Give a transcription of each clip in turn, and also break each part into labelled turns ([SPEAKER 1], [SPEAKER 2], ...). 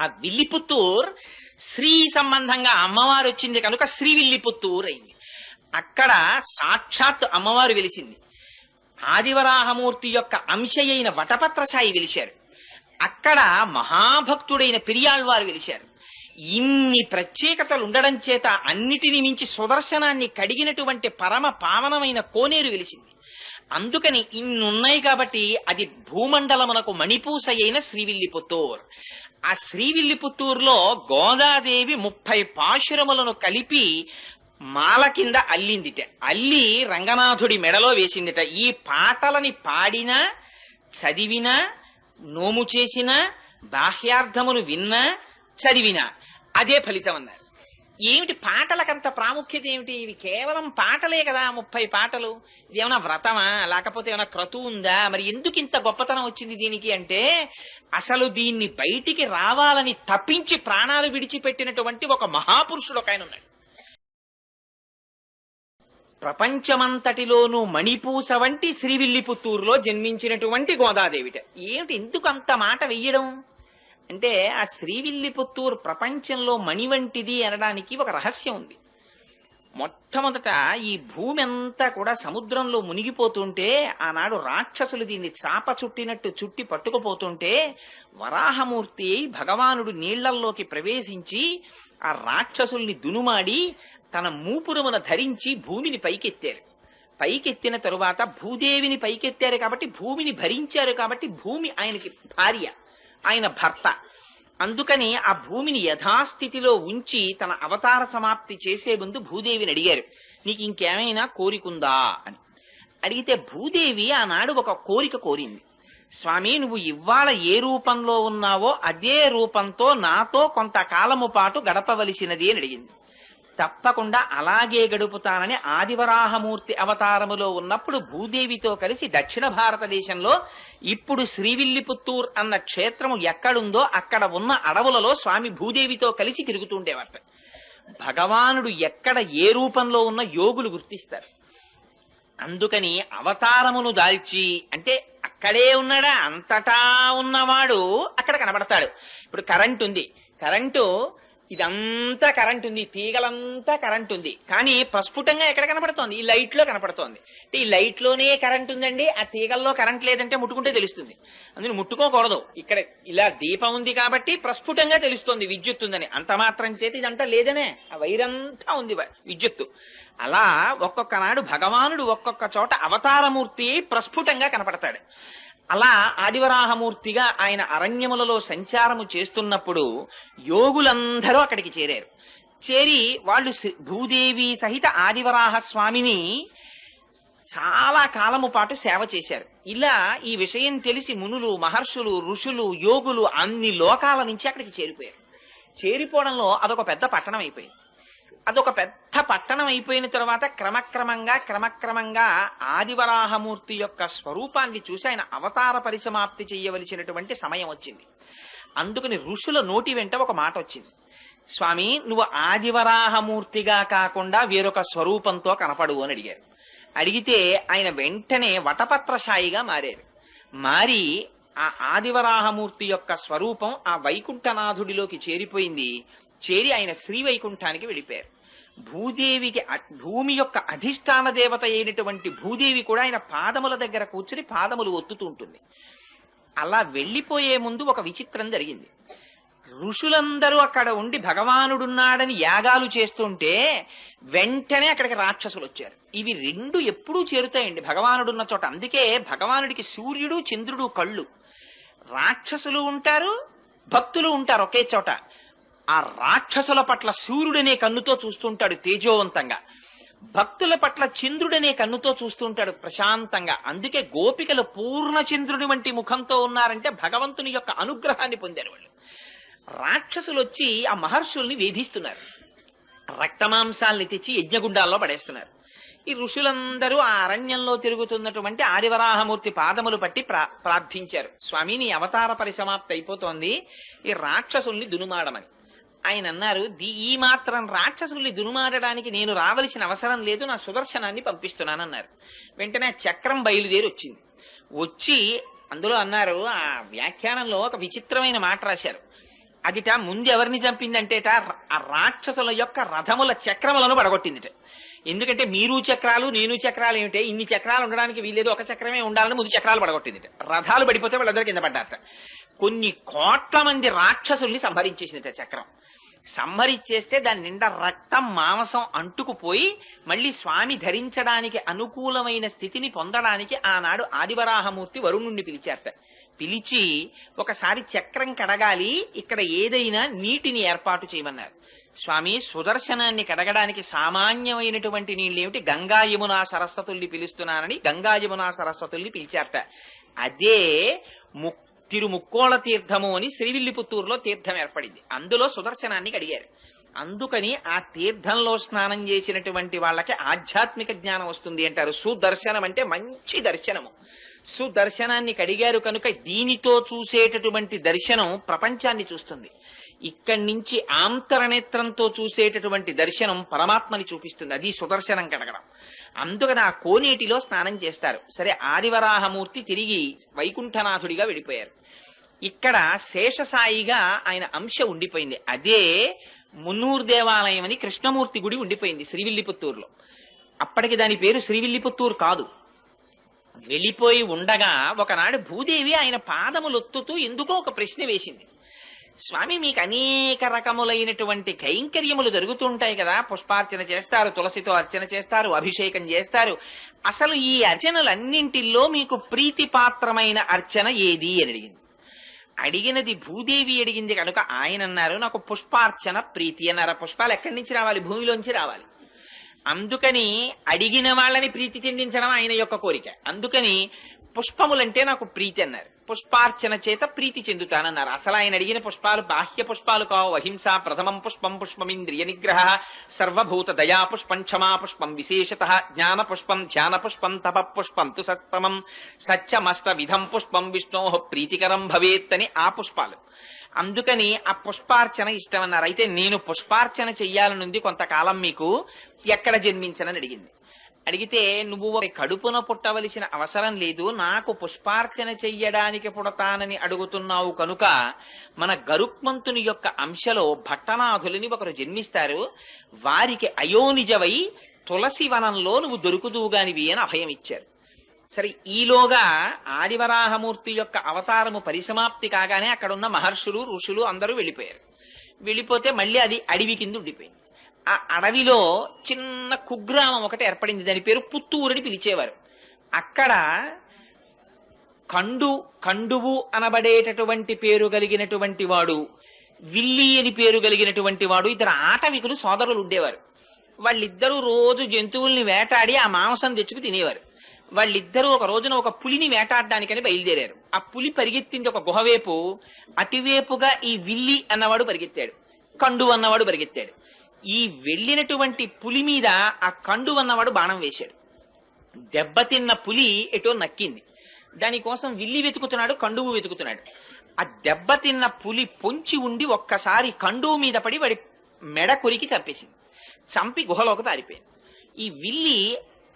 [SPEAKER 1] ఆ విల్లిపుత్తూర్ శ్రీ సంబంధంగా అమ్మవారు వచ్చింది కనుక శ్రీవిల్లిపుత్తూర్ అయింది. అక్కడ సాక్షాత్ అమ్మవారు వెలిసింది. ఆదివరాహమూర్తి యొక్క అంశయైన వటపత్రసాయి వెలిశారు. అక్కడ మహాభక్తుడైన పెరియాళ్వారు వెలిశారు. ఇన్ని ప్రత్యేకతలు ఉండడం చేత అన్నిటిని మించి సుదర్శనాన్ని కడిగినటువంటి పరమ పావనమైన కోనేరు వెలిసింది. అందుకని ఇన్నున్నాయి కాబట్టి అది భూమండలమునకు మణిపూస అయిన శ్రీవిల్లిపుత్తూర్. ఆ శ్రీవిల్లిపుత్తూరులో గోదాదేవి 30 పాశురములను కలిపి మాల కింద అల్లిందిట. అల్లి రంగనాథుడి మెడలో వేసిందిట. ఈ పాటలని పాడినా, చదివినా, నోము చేసినా, బాహ్యార్థమును విన్నా, చదివినా అదే ఫలితం అన్నారు. ఏమిటి పాటలకంత ప్రాముఖ్యత ఏమిటి? ఇవి కేవలం పాటలే కదా, 30 పాటలు. ఇది ఏమైనా వ్రతమా, లేకపోతే ఏమైనా క్రతువు ఉందా? మరి ఎందుకు ఇంత గొప్పతనం వచ్చింది దీనికి అంటే, అసలు దీన్ని బయటికి రావాలని తప్పించి ప్రాణాలు విడిచిపెట్టినటువంటి ఒక మహాపురుషుడు ఒక ఆయన ఉన్నాడు. ప్రపంచమంతటిలోనూ మణిపూస వంటి శ్రీవిల్లిపుత్తూరులో జన్మించినటువంటి గోదాదేవిట. ఏమిటి ఎందుకు అంత మాట వెయ్యడం అంటే, ఆ శ్రీవిల్లిపుత్తూరు ప్రపంచంలో మణి వంటిది అనడానికి ఒక రహస్యం ఉంది. మొట్టమొదట ఈ భూమి అంతా కూడా సముద్రంలో మునిగిపోతుంటే, ఆనాడు రాక్షసులు దీన్ని చాప చుట్టినట్టు చుట్టి పట్టుకుపోతుంటే, వరాహమూర్తి భగవానుడు నీళ్లల్లోకి ప్రవేశించి ఆ రాక్షసుల్ని దునుమాడి తన మూపురమున ధరించి భూమిని పైకెత్తారు. పైకెత్తిన తరువాత భూదేవిని పైకెత్తారు కాబట్టి భూమిని భరించారు కాబట్టి భూమి ఆయనకి భార్య, ఆయన భర్త. అందుకని ఆ భూమిని యథాస్థితిలో ఉంచి తన అవతార సమాప్తి చేసే ముందు భూదేవిని అడిగారు, నీకు ఇంకేమైనా కోరికుందా అని. అడిగితే భూదేవి ఆనాడు ఒక కోరిక కోరింది. స్వామి, నువ్వు ఇవాళ ఏ రూపంలో ఉన్నావో అదే రూపంతో నాతో కొంతకాలము పాటు గడపవలసినది అని అడిగింది. తప్పకుండా అలాగే గడుపుతానని ఆదివరాహమూర్తి అవతారములో ఉన్నప్పుడు భూదేవితో కలిసి దక్షిణ భారతదేశంలో ఇప్పుడు శ్రీవిల్లిపుత్తూర్ అన్న క్షేత్రము ఎక్కడుందో అక్కడ ఉన్న అడవులలో స్వామి భూదేవితో కలిసి తిరుగుతుండేవారట. భగవానుడు ఎక్కడ ఏ రూపంలో ఉన్న యోగులు గుర్తిస్తారు. అందుకని అవతారమును దాల్చి, అంటే అక్కడే ఉన్నాడా, అంతటా ఉన్నవాడు అక్కడ కనబడతాడు. ఇప్పుడు కరెంట్ ఉంది, కరెంటు ఇదంతా కరెంట్ ఉంది, తీగలంతా కరెంట్ ఉంది, కానీ ప్రస్ఫుటంగా ఎక్కడ కనపడుతోంది? ఈ లైట్ లో కనపడుతోంది. అంటే ఈ లైట్ లోనే కరెంట్ ఉందండి, ఆ తీగల్లో కరెంట్ లేదంటే ముట్టుకుంటే తెలుస్తుంది. అందుకని ముట్టుకోకూడదు. ఇక్కడ ఇలా దీపం ఉంది కాబట్టి ప్రస్ఫుటంగా తెలుస్తోంది విద్యుత్ ఉందని. అంత మాత్రం చేతి ఇదంతా లేదనే, ఆ వైరంతా ఉంది విద్యుత్తు. అలా ఒక్కొక్క నాడు భగవానుడు ఒక్కొక్క చోట అవతారమూర్తి ప్రస్ఫుటంగా కనపడతాడు. అలా ఆదివరాహమూర్తిగా ఆయన అరణ్యములలో సంచారము చేస్తున్నప్పుడు యోగులందరూ అక్కడికి చేరారు. చేరి వాళ్ళు భూదేవి సహిత ఆదివరాహ స్వామిని చాలా కాలము పాటు సేవ చేశారు. ఇలా ఈ విషయం తెలిసి మునులు, మహర్షులు, ఋషులు, యోగులు అన్ని లోకాల నుంచి అక్కడికి చేరిపోయారు. చేరిపోవడంలో అదొక పెద్ద పట్టణం అయిపోయింది. అదొక పెద్ద పట్టణం అయిపోయిన తర్వాత క్రమక్రమంగా ఆదివరాహమూర్తి యొక్క స్వరూపాన్ని చూసి ఆయన అవతార పరిసమాప్తి చేయవలసినటువంటి సమయం వచ్చింది. అందుకని ఋషుల నోటి వెంట ఒక మాట వచ్చింది, స్వామి నువ్వు ఆదివరాహమూర్తిగా కాకుండా వేరొక స్వరూపంతో కనపడు అని అడిగారు. అడిగితే ఆయన వెంటనే వటపత్రశాయిగా మారారు. మారి ఆ ఆదివరాహమూర్తి యొక్క స్వరూపం ఆ వైకుంఠనాథుడిలోకి చేరిపోయింది. చేరి ఆయన శ్రీవైకుంఠానికి వెళ్ళిపోయారు. భూదేవికి, భూమి యొక్క అధిష్టాన దేవత అయినటువంటి భూదేవి కూడా ఆయన పాదముల దగ్గర కూర్చుని పాదములు ఒత్తుతూ ఉంటుంది. అలా వెళ్లిపోయే ముందు ఒక విచిత్రం జరిగింది. ఋషులందరూ అక్కడ ఉండి భగవానుడున్నాడని యాగాలు చేస్తుంటే వెంటనే అక్కడికి రాక్షసులు వచ్చారు. ఇవి రెండు ఎప్పుడూ చేరుతాయండి భగవానుడున్న చోట. అందుకే భగవానుడికి సూర్యుడు, చంద్రుడు కళ్ళు. రాక్షసులు ఉంటారు, భక్తులు ఉంటారు ఒకే చోట. ఆ రాక్షసుల పట్ల సూర్యుడనే కన్నుతో చూస్తుంటాడు తేజోవంతంగా, భక్తుల పట్ల చంద్రుడనే కన్నుతో చూస్తుంటాడు ప్రశాంతంగా. అందుకే గోపికలు పూర్ణ చంద్రుడి వంటి ముఖంతో ఉన్నారంటే భగవంతుని యొక్క అనుగ్రహాన్ని పొందారు వాళ్ళు. రాక్షసులు వచ్చి ఆ మహర్షుల్ని వేధిస్తున్నారు, రక్తమాంసాల్ని తెచ్చి యజ్ఞగుండాల్లో పడేస్తున్నారు. ఈ ఋషులందరూ ఆ అరణ్యంలో తిరుగుతున్నటువంటి ఆదివరాహమూర్తి పాదములు పట్టి ప్రార్థించారు, స్వామి నీ అవతార పరిసమాప్తి అయిపోతోంది, ఈ రాక్షసుల్ని దునుమాడమని. ఆయన అన్నారు, ఈ మాత్రం రాక్షసుల్ని దునుమాడడానికి నేను రావలసిన అవసరం లేదు, నా సుదర్శనాన్ని పంపిస్తున్నానన్నారు. వెంటనే చక్రం బయలుదేరి వచ్చింది. వచ్చి అందులో అన్నారు, ఆ వ్యాఖ్యానంలో ఒక విచిత్రమైన మాట రాశారు, అదిట ముందు ఎవరిని చంపిందంటేట ఆ రాక్షసుల యొక్క రథముల చక్రములను పడగొట్టిందిట. ఎందుకంటే మీరు చక్రాలు నేను చక్రాలు ఏమిటే, ఇన్ని చక్రాలు ఉండడానికి వీల్లేదు, ఒక చక్రమే ఉండాలని ముందు చక్రాలు పడగొట్టిందిట. రథాలు పడిపోతే వాళ్ళందరూ కింద పడ్డారట. కొన్ని కోట్ల మంది రాక్షసుల్ని సంహరించేసిందిట చక్రం. సంహరించేస్తే దాని నిండా రక్తం మాంసం అంటుకుపోయి మళ్ళీ స్వామి ధరించడానికి అనుకూలమైన స్థితిని పొందడానికి ఆనాడు ఆదివరాహమూర్తి వరుణుణ్ణి పిలిచారట. పిలిచి ఒకసారి చక్రం కడగాలి, ఇక్కడ ఏదైనా నీటిని ఏర్పాటు చేయమన్నారు. స్వామి సుదర్శనాన్ని కడగడానికి సామాన్యమైనటువంటి నీళ్ళేమిటి, గంగా యమునా సరస్వతుల్ని పిలుస్తున్నానని గంగా యమునా సరస్వతుల్ని పిలిచారట. అదే తిరుముక్కోళ తీర్థము అని శ్రీవిల్లిపుత్తూరులో తీర్థం ఏర్పడింది. అందులో సుదర్శనాన్ని కడిగారు. అందుకని ఆ తీర్థంలో స్నానం చేసినటువంటి వాళ్ళకి ఆధ్యాత్మిక జ్ఞానం వస్తుంది అంటారు. సుదర్శనం అంటే మంచి దర్శనము. సుదర్శనాన్ని కడిగారు కనుక దీనితో చూసేటటువంటి దర్శనం ప్రపంచాన్ని చూస్తుంది. ఇక్కడి నుంచి ఆంతరనేత్రంతో చూసేటటువంటి దర్శనం పరమాత్మని చూపిస్తుంది. అది సుదర్శనం కడగడం. అందుకని ఆ కోనేటిలో స్నానం చేస్తారు. సరే, ఆదివరాహమూర్తి తిరిగి వైకుంఠనాథుడిగా వెళ్ళిపోయారు. ఇక్కడ శేషసాయిగా ఆయన అంశ ఉండిపోయింది. అదే మున్నూరు దేవాలయం అని కృష్ణమూర్తి గుడి ఉండిపోయింది శ్రీవిల్లిపుత్తూరులో. అప్పటికి దాని పేరు శ్రీవిల్లిపుత్తూరు కాదు. వెళ్ళిపోయి ఉండగా ఒకనాడు భూదేవి ఆయన పాదములొత్తుతూ ఎందుకో ఒక ప్రశ్న వేసింది. స్వామి, మీకు అనేక రకములైనటువంటి కైంకర్యములు జరుగుతుంటాయి కదా, పుష్పార్చన చేస్తారు, తులసితో అర్చన చేస్తారు, అభిషేకం చేస్తారు. అసలు ఈ అర్చనలన్నింటిల్లో మీకు ప్రీతిపాత్రమైన అర్చన ఏది అని అడిగింది. అడిగినది భూదేవి అడిగింది కనుక ఆయన అన్నారు, నాకు పుష్పార్చన ప్రీతి అన్నారు. పుష్పాలు ఎక్కడి నుంచి రావాలి? భూమిలోంచి రావాలి. అందుకని అడిగిన వాళ్ళని ప్రీతి చెందించడం ఆయన యొక్క కోరిక. అందుకని పుష్పములంటే నాకు ప్రీతి అన్నారు. పుష్పార్చన చేత ప్రీతి చెందుతానన్నారు. అసలు ఆయన అడిగిన పుష్పాలు బాహ్య పుష్పాలు కావు. అహింస ప్రథమం పుష్పం, పుష్పమింద్రియ నిగ్రహ, సర్వభూత దయా పుష్పం, క్షమా పుష్పం, విశేషత జ్ఞాన పుష్పం, ధ్యాన పుష్పం, తప పుష్పం తు సత్తమం, సత్యమష్ట విధం పుష్పం విష్ణో ప్రీతికరం భవేత్ అని ఆ పుష్పాలు. అందుకని ఆ పుష్పార్చన ఇష్టమన్నారు. అయితే నేను పుష్పార్చన చెయ్యాలనుంది కొంతకాలం, మీకు ఎక్కడ జన్మించనని అడిగింది. అడిగితే నువ్వు కడుపున పుట్టవలసిన అవసరం లేదు, నాకు పుష్పార్చన చెయ్యడానికి పుడతానని అడుగుతున్నావు కనుక మన గరుక్మంతుని యొక్క అంశలో భట్టనాథులని ఒకరు జన్మిస్తారు, వారికి అయోనిజవై తులసి వనంలో నువ్వు దొరుకుదువుగానివి అని అభయం ఇచ్చారు. సరే, ఈలోగా ఆదివరాహమూర్తి యొక్క అవతారము పరిసమాప్తి కాగానే అక్కడున్న మహర్షులు ఋషులు అందరూ వెళ్ళిపోయారు. వెళ్ళిపోతే మళ్ళీ అది అడవి కింద ఉండిపోయింది. ఆ అడవిలో చిన్న కుగ్రామం ఒకటి ఏర్పడింది. దాని పేరు పుత్తూరు అని పిలిచేవారు. అక్కడ కండువు అనబడేటటువంటి పేరు కలిగినటువంటి వాడు, విల్లి అని పేరు కలిగినటువంటి వాడు, ఇద్దరు ఆటవికులు సోదరులు ఉండేవారు. వాళ్ళిద్దరూ రోజు జంతువుల్ని వేటాడి ఆ మాంసం తెచ్చుకు తినేవారు. వాళ్ళిద్దరూ ఒక రోజున ఒక పులిని వేటాడడానికని బయలుదేరారు. ఆ పులి పరిగెత్తింది ఒక గుహవేపు. అటువేపుగా ఈ విల్లి అన్నవాడు పరిగెత్తాడు, కండు అన్నవాడు పరిగెత్తాడు. ఈ వెళ్ళినటువంటి పులి మీద ఆ కండు అన్నవాడు బాణం వేశాడు. దెబ్బతిన్న పులి ఎటో నక్కింది. దానికోసం విల్లి వెతుకుతున్నాడు, కండువు వెతుకుతున్నాడు. ఆ దెబ్బతిన్న పులి పొంచి ఉండి ఒక్కసారి కండువు మీద పడి వాడి మెడ కొరికి చంపేసింది. చంపి గుహలోకి పారిపోయింది. ఈ విల్లి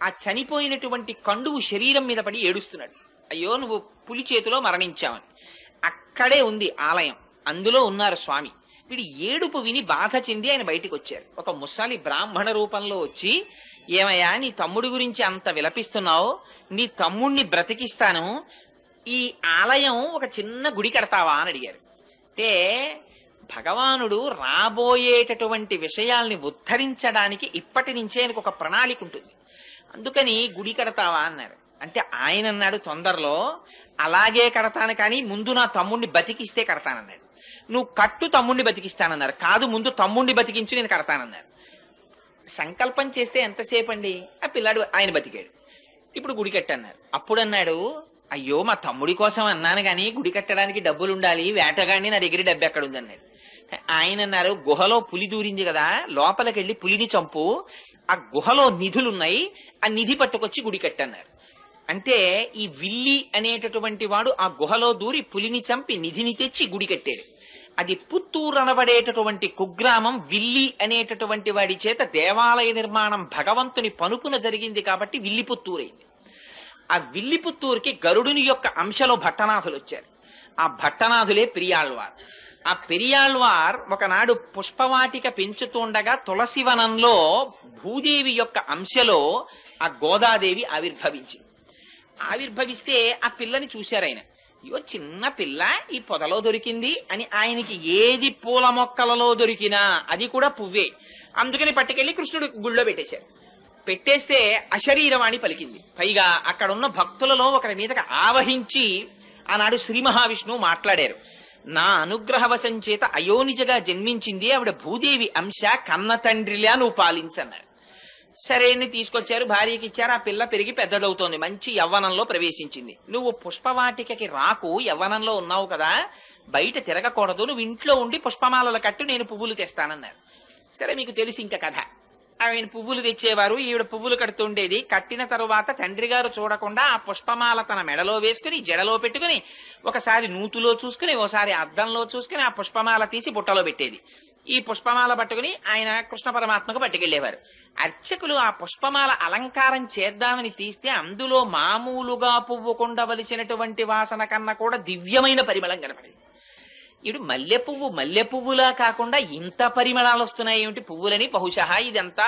[SPEAKER 1] ఆ చనిపోయినటువంటి కండువు శరీరం మీద పడి ఏడుస్తున్నాడు, అయ్యో నువ్వు పులి చేతిలో మరణించావని. అక్కడే ఉంది ఆలయం, అందులో ఉన్నారు స్వామి. వీడి ఏడుపు విని బాధ చెంది ఆయన బయటికి వచ్చారు. ఒక ముసలి బ్రాహ్మణ రూపంలో వచ్చి, ఏమయ్యా నీ తమ్ముడి గురించి అంత విలపిస్తున్నావు, నీ తమ్ముణ్ణి బ్రతికిస్తాను, ఈ ఆలయం ఒక చిన్న గుడి కడతావా అని అడిగారు. అంటే భగవానుడు రాబోయేటటువంటి విషయాల్ని ఉద్ధరించడానికి ఇప్పటి నుంచే ఆయనకు ఒక ప్రణాళిక ఉంటుంది. అందుకని గుడి కడతావా అన్నారు. అంటే ఆయన అన్నాడు, తొందరలో అలాగే కడతాను, కానీ ముందు నా తమ్ముణ్ణి బతికిస్తే కడతానన్నాడు. నువ్వు కట్టు, తమ్ముణ్ణి బతికిస్తానన్నారు. కాదు, ముందు తమ్ముణ్ణి బతికించు, నేను కడతానన్నారు. సంకల్పం చేస్తే ఎంతసేపు అండి, ఆ పిల్లాడు ఆయన బతికాడు. ఇప్పుడు గుడి కట్టన్నారు. అప్పుడు అన్నాడు, అయ్యో మా తమ్ముడి కోసం అన్నాను గాని గుడి కట్టడానికి డబ్బులు ఉండాలి, వేటగాడిని నా దగ్గర డబ్బు ఎక్కడుంది అన్నాడు. ఆయన అన్నారు, గుహలో పులి దూరింది కదా, లోపలికి వెళ్ళి పులిని చంపు, ఆ గుహలో నిధులున్నాయి, ఆ నిధి పట్టుకొచ్చి గుడి కట్టన్నారు. అంటే ఈ విల్లి అనేటటువంటి వాడు ఆ గుహలో దూరి పులిని చంపి నిధిని తెచ్చి గుడి కట్టాడు. అది పుత్తూరు అనబడేటటువంటి కుగ్రామం విల్లి అనేటటువంటి వాడి చేత దేవాలయ నిర్మాణం భగవంతుని పనుపున జరిగింది కాబట్టి విల్లిపుత్తూరైంది. ఆ విల్లిపుత్తూరుకి గరుడుని యొక్క అంశలో భట్టనాథులు వచ్చారు. ఆ భట్టనాథులే పెరియాళ్వారు. ఆ పెరియాళ్వార్ ఒకనాడు పుష్పవాటిక పెంచుతుండగా తులసివనంలో భూదేవి యొక్క అంశలో ఆ గోదాదేవి ఆవిర్భవిస్తే ఆ పిల్లని చూశారు ఆయన. అయ్యో చిన్న పిల్ల ఈ పొదలో దొరికింది అని ఆయనకి ఏది పూల మొక్కలలో దొరికినా అది కూడా పువ్వే. అందుకని పట్టుకెళ్లి కృష్ణుడు గుళ్ళో పెట్టేశారు. పెట్టేస్తే అశరీరవాణి పలికింది. పైగా అక్కడున్న భక్తులలో ఒకరి మీదకి ఆవహించి ఆనాడు శ్రీ మహావిష్ణువు మాట్లాడారు. నా అనుగ్రహవశం చేత అయోనిజగా జన్మించింది ఆవిడ భూదేవి అంశ, కన్న తండ్రిలా నువ్వు పాలించన్నారు. సరే అని తీసుకొచ్చారు, భార్యకి ఇచ్చారు. ఆ పిల్ల పెరిగి పెద్దదవుతోంది, మంచి యవ్వనంలో ప్రవేశించింది. నువ్వు పుష్పవాటికకి రాకు, యవ్వనంలో ఉన్నావు కదా, బయట తిరగకూడదు, నువ్వు ఇంట్లో ఉండి పుష్పమాలలు కట్టు, నేను పువ్వులు తెస్తానన్నారు. సరే మీకు తెలిసి ఇంకా కథ. ఆయన పువ్వులు తెచ్చేవారు, ఈవిడ పువ్వులు కడుతుండేది. కట్టిన తరువాత తండ్రి గారు చూడకుండా ఆ పుష్పమాల తన మెడలో వేసుకుని జడలో పెట్టుకుని ఒకసారి నూతులో చూసుకుని ఓసారి అద్దంలో చూసుకుని ఆ పుష్పమాల తీసి బుట్టలో పెట్టేది. ఈ పుష్పమాల పట్టుకుని ఆయన కృష్ణ పరమాత్మకు పట్టుకెళ్లేవారు. అర్చకులు ఆ పుష్పమాల అలంకారం చేద్దామని తీస్తే అందులో మామూలుగా పువ్వుకుండవలసినటువంటి వాసన కన్నా కూడా దివ్యమైన పరిమళం కనపడింది. ఇటు మల్లె పువ్వులా కాకుండా ఇంత పరిమళాలు వస్తున్నాయి ఏమిటి పువ్వులని? బహుశా ఇదంతా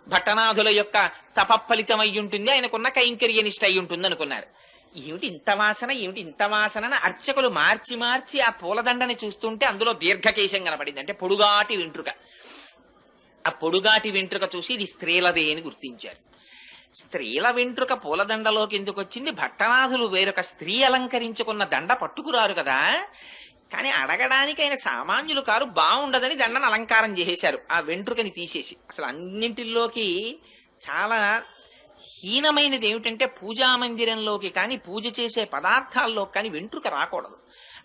[SPEAKER 1] భట్టనాథుల యొక్క తపఫలితం అయి ఉంటుంది, ఆయనకున్న కైంకర్యనిష్ట అయి ఉంటుంది అనుకున్నారు. ఏమిటి ఇంత వాసన అర్చకులు మార్చి ఆ పూలదండని చూస్తుంటే అందులో దీర్ఘకేశం కనపడింది, అంటే పొడుగాటి వెంట్రుక. ఆ పొడుగాటి వెంట్రుక చూసి ఇది స్త్రీలదే అని గుర్తించారు. స్త్రీల వెంట్రుక పూలదండలోకి ఎందుకు వచ్చింది? భట్టనాథులు వేరొక స్త్రీ అలంకరించుకున్న దండ పట్టుకురారు కదా. కానీ అడగడానికి ఆయన సామాన్యులు కారు, బాగుండదని దండను అలంకారం చేసేశారు ఆ వెంట్రుకని తీసేసి. అసలు అన్నింటిలోకి చాలా హీనమైనది ఏమిటంటే పూజా మందిరంలోకి కానీ పూజ చేసే పదార్థాల్లో కానీ వెంట్రుక రాకూడదు.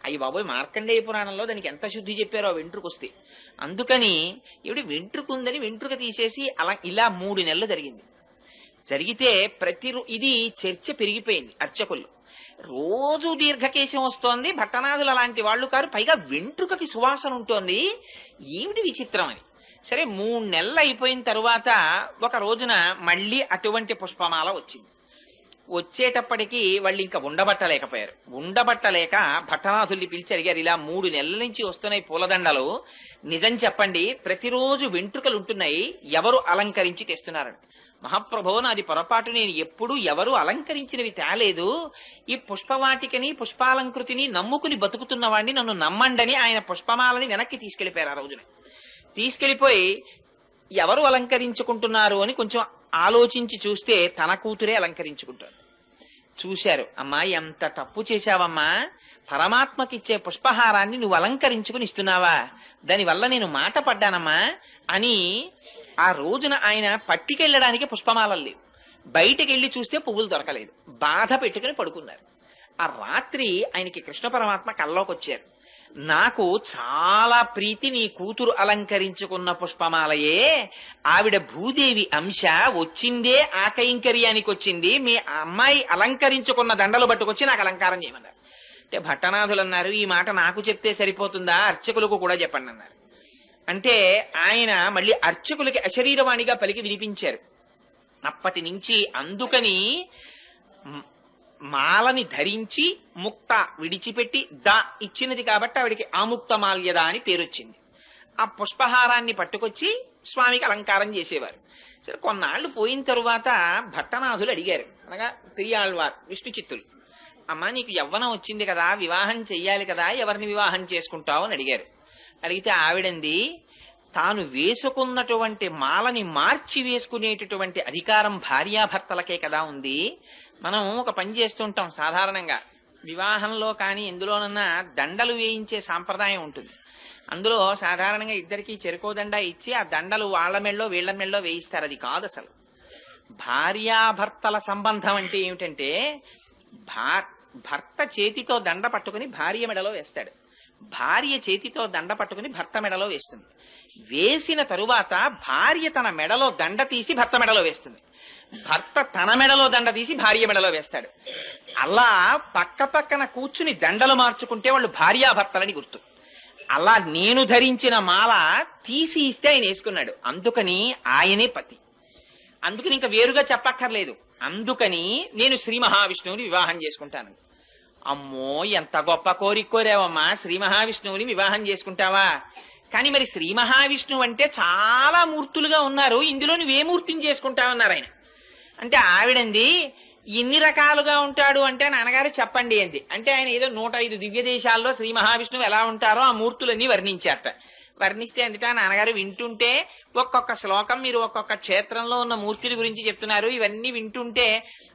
[SPEAKER 1] అయ్యి బాబోయ్, మార్కండేయ పురాణంలో దానికి ఎంత శుద్ధి చెప్పారో ఆ వెంట్రుక వస్తే. అందుకని ఇవిడి వెంట్రుక ఉందని వెంట్రుక తీసేసి అలా ఇలా 3 నెలలు జరిగింది. జరిగితే ఇది చర్చ పెరిగిపోయింది అర్చకుల్లో. రోజు దీర్ఘకేశం వస్తోంది, భట్టనాథులు అలాంటి వాళ్ళు కారు, పైగా వెంట్రుకకి సువాసన ఉంటోంది, ఏమిటి విచిత్రం అని. సరే 3 నెలలు అయిపోయిన తరువాత ఒక రోజున మళ్ళీ అటువంటి పుష్పమాల వచ్చింది. వచ్చేటప్పటికి వాళ్ళు ఇంకా ఉండబట్టలేక భట్టనాథుల్ని పిలిచి అడిగారు, ఇలా 3 నెలల నుంచి వస్తున్నాయి పూలదండలు, నిజం చెప్పండి, ప్రతిరోజు వెంట్రుకలు ఉంటున్నాయి, ఎవరు అలంకరించి తెస్తున్నారని. మహాప్రభో, నాది పొరపాటు, నేను ఎప్పుడూ ఎవరు అలంకరించినవి తేలేదు, ఈ పుష్పవాటికని పుష్పాలంకృతిని నమ్ముకుని బతుకుతున్నవాడిని, నన్ను నమ్మండని ఆయన పుష్పమాలని వెనక్కి తీసుకెళ్లిపోయారు. ఆ రోజున తీసుకెళ్లిపోయి ఎవరు అలంకరించుకుంటున్నారు అని కొంచెం ఆలోచించి చూస్తే తన కూతురే అలంకరించుకుంటారు. చూశారు, అమ్మా ఎంత తప్పు చేశావమ్మా, పరమాత్మకిచ్చే పుష్పహారాన్ని నువ్వు అలంకరించుకుని ఇస్తున్నావా, దానివల్ల నేను మాట పడ్డానమ్మా అని. ఆ రోజున ఆయన పట్టుకెళ్ళడానికి పుష్పమాలలు లేవు, బయటకెళ్లి చూస్తే పువ్వులు దొరకలేదు, బాధ పెట్టుకుని పడుకున్నారు. ఆ రాత్రి ఆయనకి కృష్ణ పరమాత్మ కల్లోకి వచ్చారు. నాకు చాలా ప్రీతి నీ కూతురు అలంకరించుకున్న పుష్పమాలయే, ఆవిడ భూదేవి అంశ, వచ్చిందే ఆ కైంకర్యానికి వచ్చింది, మీ అమ్మాయి అలంకరించుకున్న దండలు పట్టుకొచ్చి నాకు అలంకారం చేయమన్నారు. అంటే భట్టనాథులు అన్నారు, ఈ మాట నాకు చెప్తే సరిపోతుందా, అర్చకులకు కూడా చెప్పండి అన్నారు. అంటే ఆయన మళ్ళీ అర్చకులకి అశరీరవాణిగా పలికి వినిపించారు. అప్పటి నుంచి అందుకని మాలని ధరించి ముక్త విడిచిపెట్టి ఇచ్చినది కాబట్టి ఆవిడికి ఆముక్త మాల్యద అని పేరొచ్చింది. ఆ పుష్పహారాన్ని పట్టుకొచ్చి స్వామికి అలంకారం చేసేవారు. సరే కొన్నాళ్లు పోయిన తరువాత భట్టనాథులు అడిగారు, అనగా పెరియాళ్వార్ విష్ణు చిత్తులు, అమ్మా నీకు యవ్వనం వచ్చింది కదా, వివాహం చెయ్యాలి కదా, ఎవరిని వివాహం చేసుకుంటావు అని అడిగారు. అడిగితే ఆవిడంది, తాను వేసుకున్నటువంటి మాలని మార్చి వేసుకునేటటువంటి అధికారం భార్యాభర్తలకే కదా ఉంది. మనం ఒక పని చేస్తుంటాం సాధారణంగా, వివాహంలో కానీ ఎందులోనన్నా దండలు వేయించే సాంప్రదాయం ఉంటుంది. అందులో సాధారణంగా ఇద్దరికి చెరుకోదండ ఇచ్చి ఆ దండలు వాళ్ళ మెళ్ళో వీళ్ల మెళ్ళో వేయిస్తారు. అది కాదు అసలు. భార్యాభర్తల సంబంధం అంటే ఏమిటంటే, భర్త చేతితో దండ పట్టుకుని భార్య మెడలో వేస్తాడు, భార్య చేతితో దండ పట్టుకుని భర్త మెడలో వేస్తుంది. వేసిన తరువాత భార్య తన మెడలో దండ తీసి భర్త మెడలో వేస్తుంది, భర్త తన మెడలో దండ తీసి భార్య మెడలో వేస్తాడు. అలా పక్క పక్కన కూర్చుని దండలు మార్చుకుంటే వాళ్ళు భార్యాభర్తలని గుర్తు. అలా నేను ధరించిన మాల తీసి ఇస్తే ఆయన వేసుకున్నాడు, అందుకని ఆయనే పతి. అందుకని ఇంకా వేరుగా చెప్పక్కర్లేదు. అందుకని నేను శ్రీ మహావిష్ణువుని వివాహం చేసుకుంటాను. అమ్మో ఎంత గొప్ప కోరిక కోరావమ్మా, శ్రీ మహావిష్ణువుని వివాహం చేసుకుంటావా? కానీ మరి శ్రీ మహావిష్ణువు అంటే చాలా మూర్తులుగా ఉన్నారు, ఇందులో నువ్వే మూర్తిని చేసుకుంటావన్నారు ఆయన. అంటే ఆవిడంది ఇన్ని రకాలుగా ఉంటాడు అంటే నాన్నగారు చెప్పండి అంది. అంటే ఆయన ఏదో 105 దివ్య దేశాల్లో శ్రీ మహావిష్ణువు ఎలా ఉంటారో ఆ మూర్తులన్నీ వర్ణించారట. వర్ణిస్తే అందుట నాన్నగారు వింటుంటే ఒక్కొక్క శ్లోకం మీరు ఒక్కొక్క క్షేత్రంలో ఉన్న మూర్తుల గురించి చెప్తున్నారు, ఇవన్నీ వింటుంటే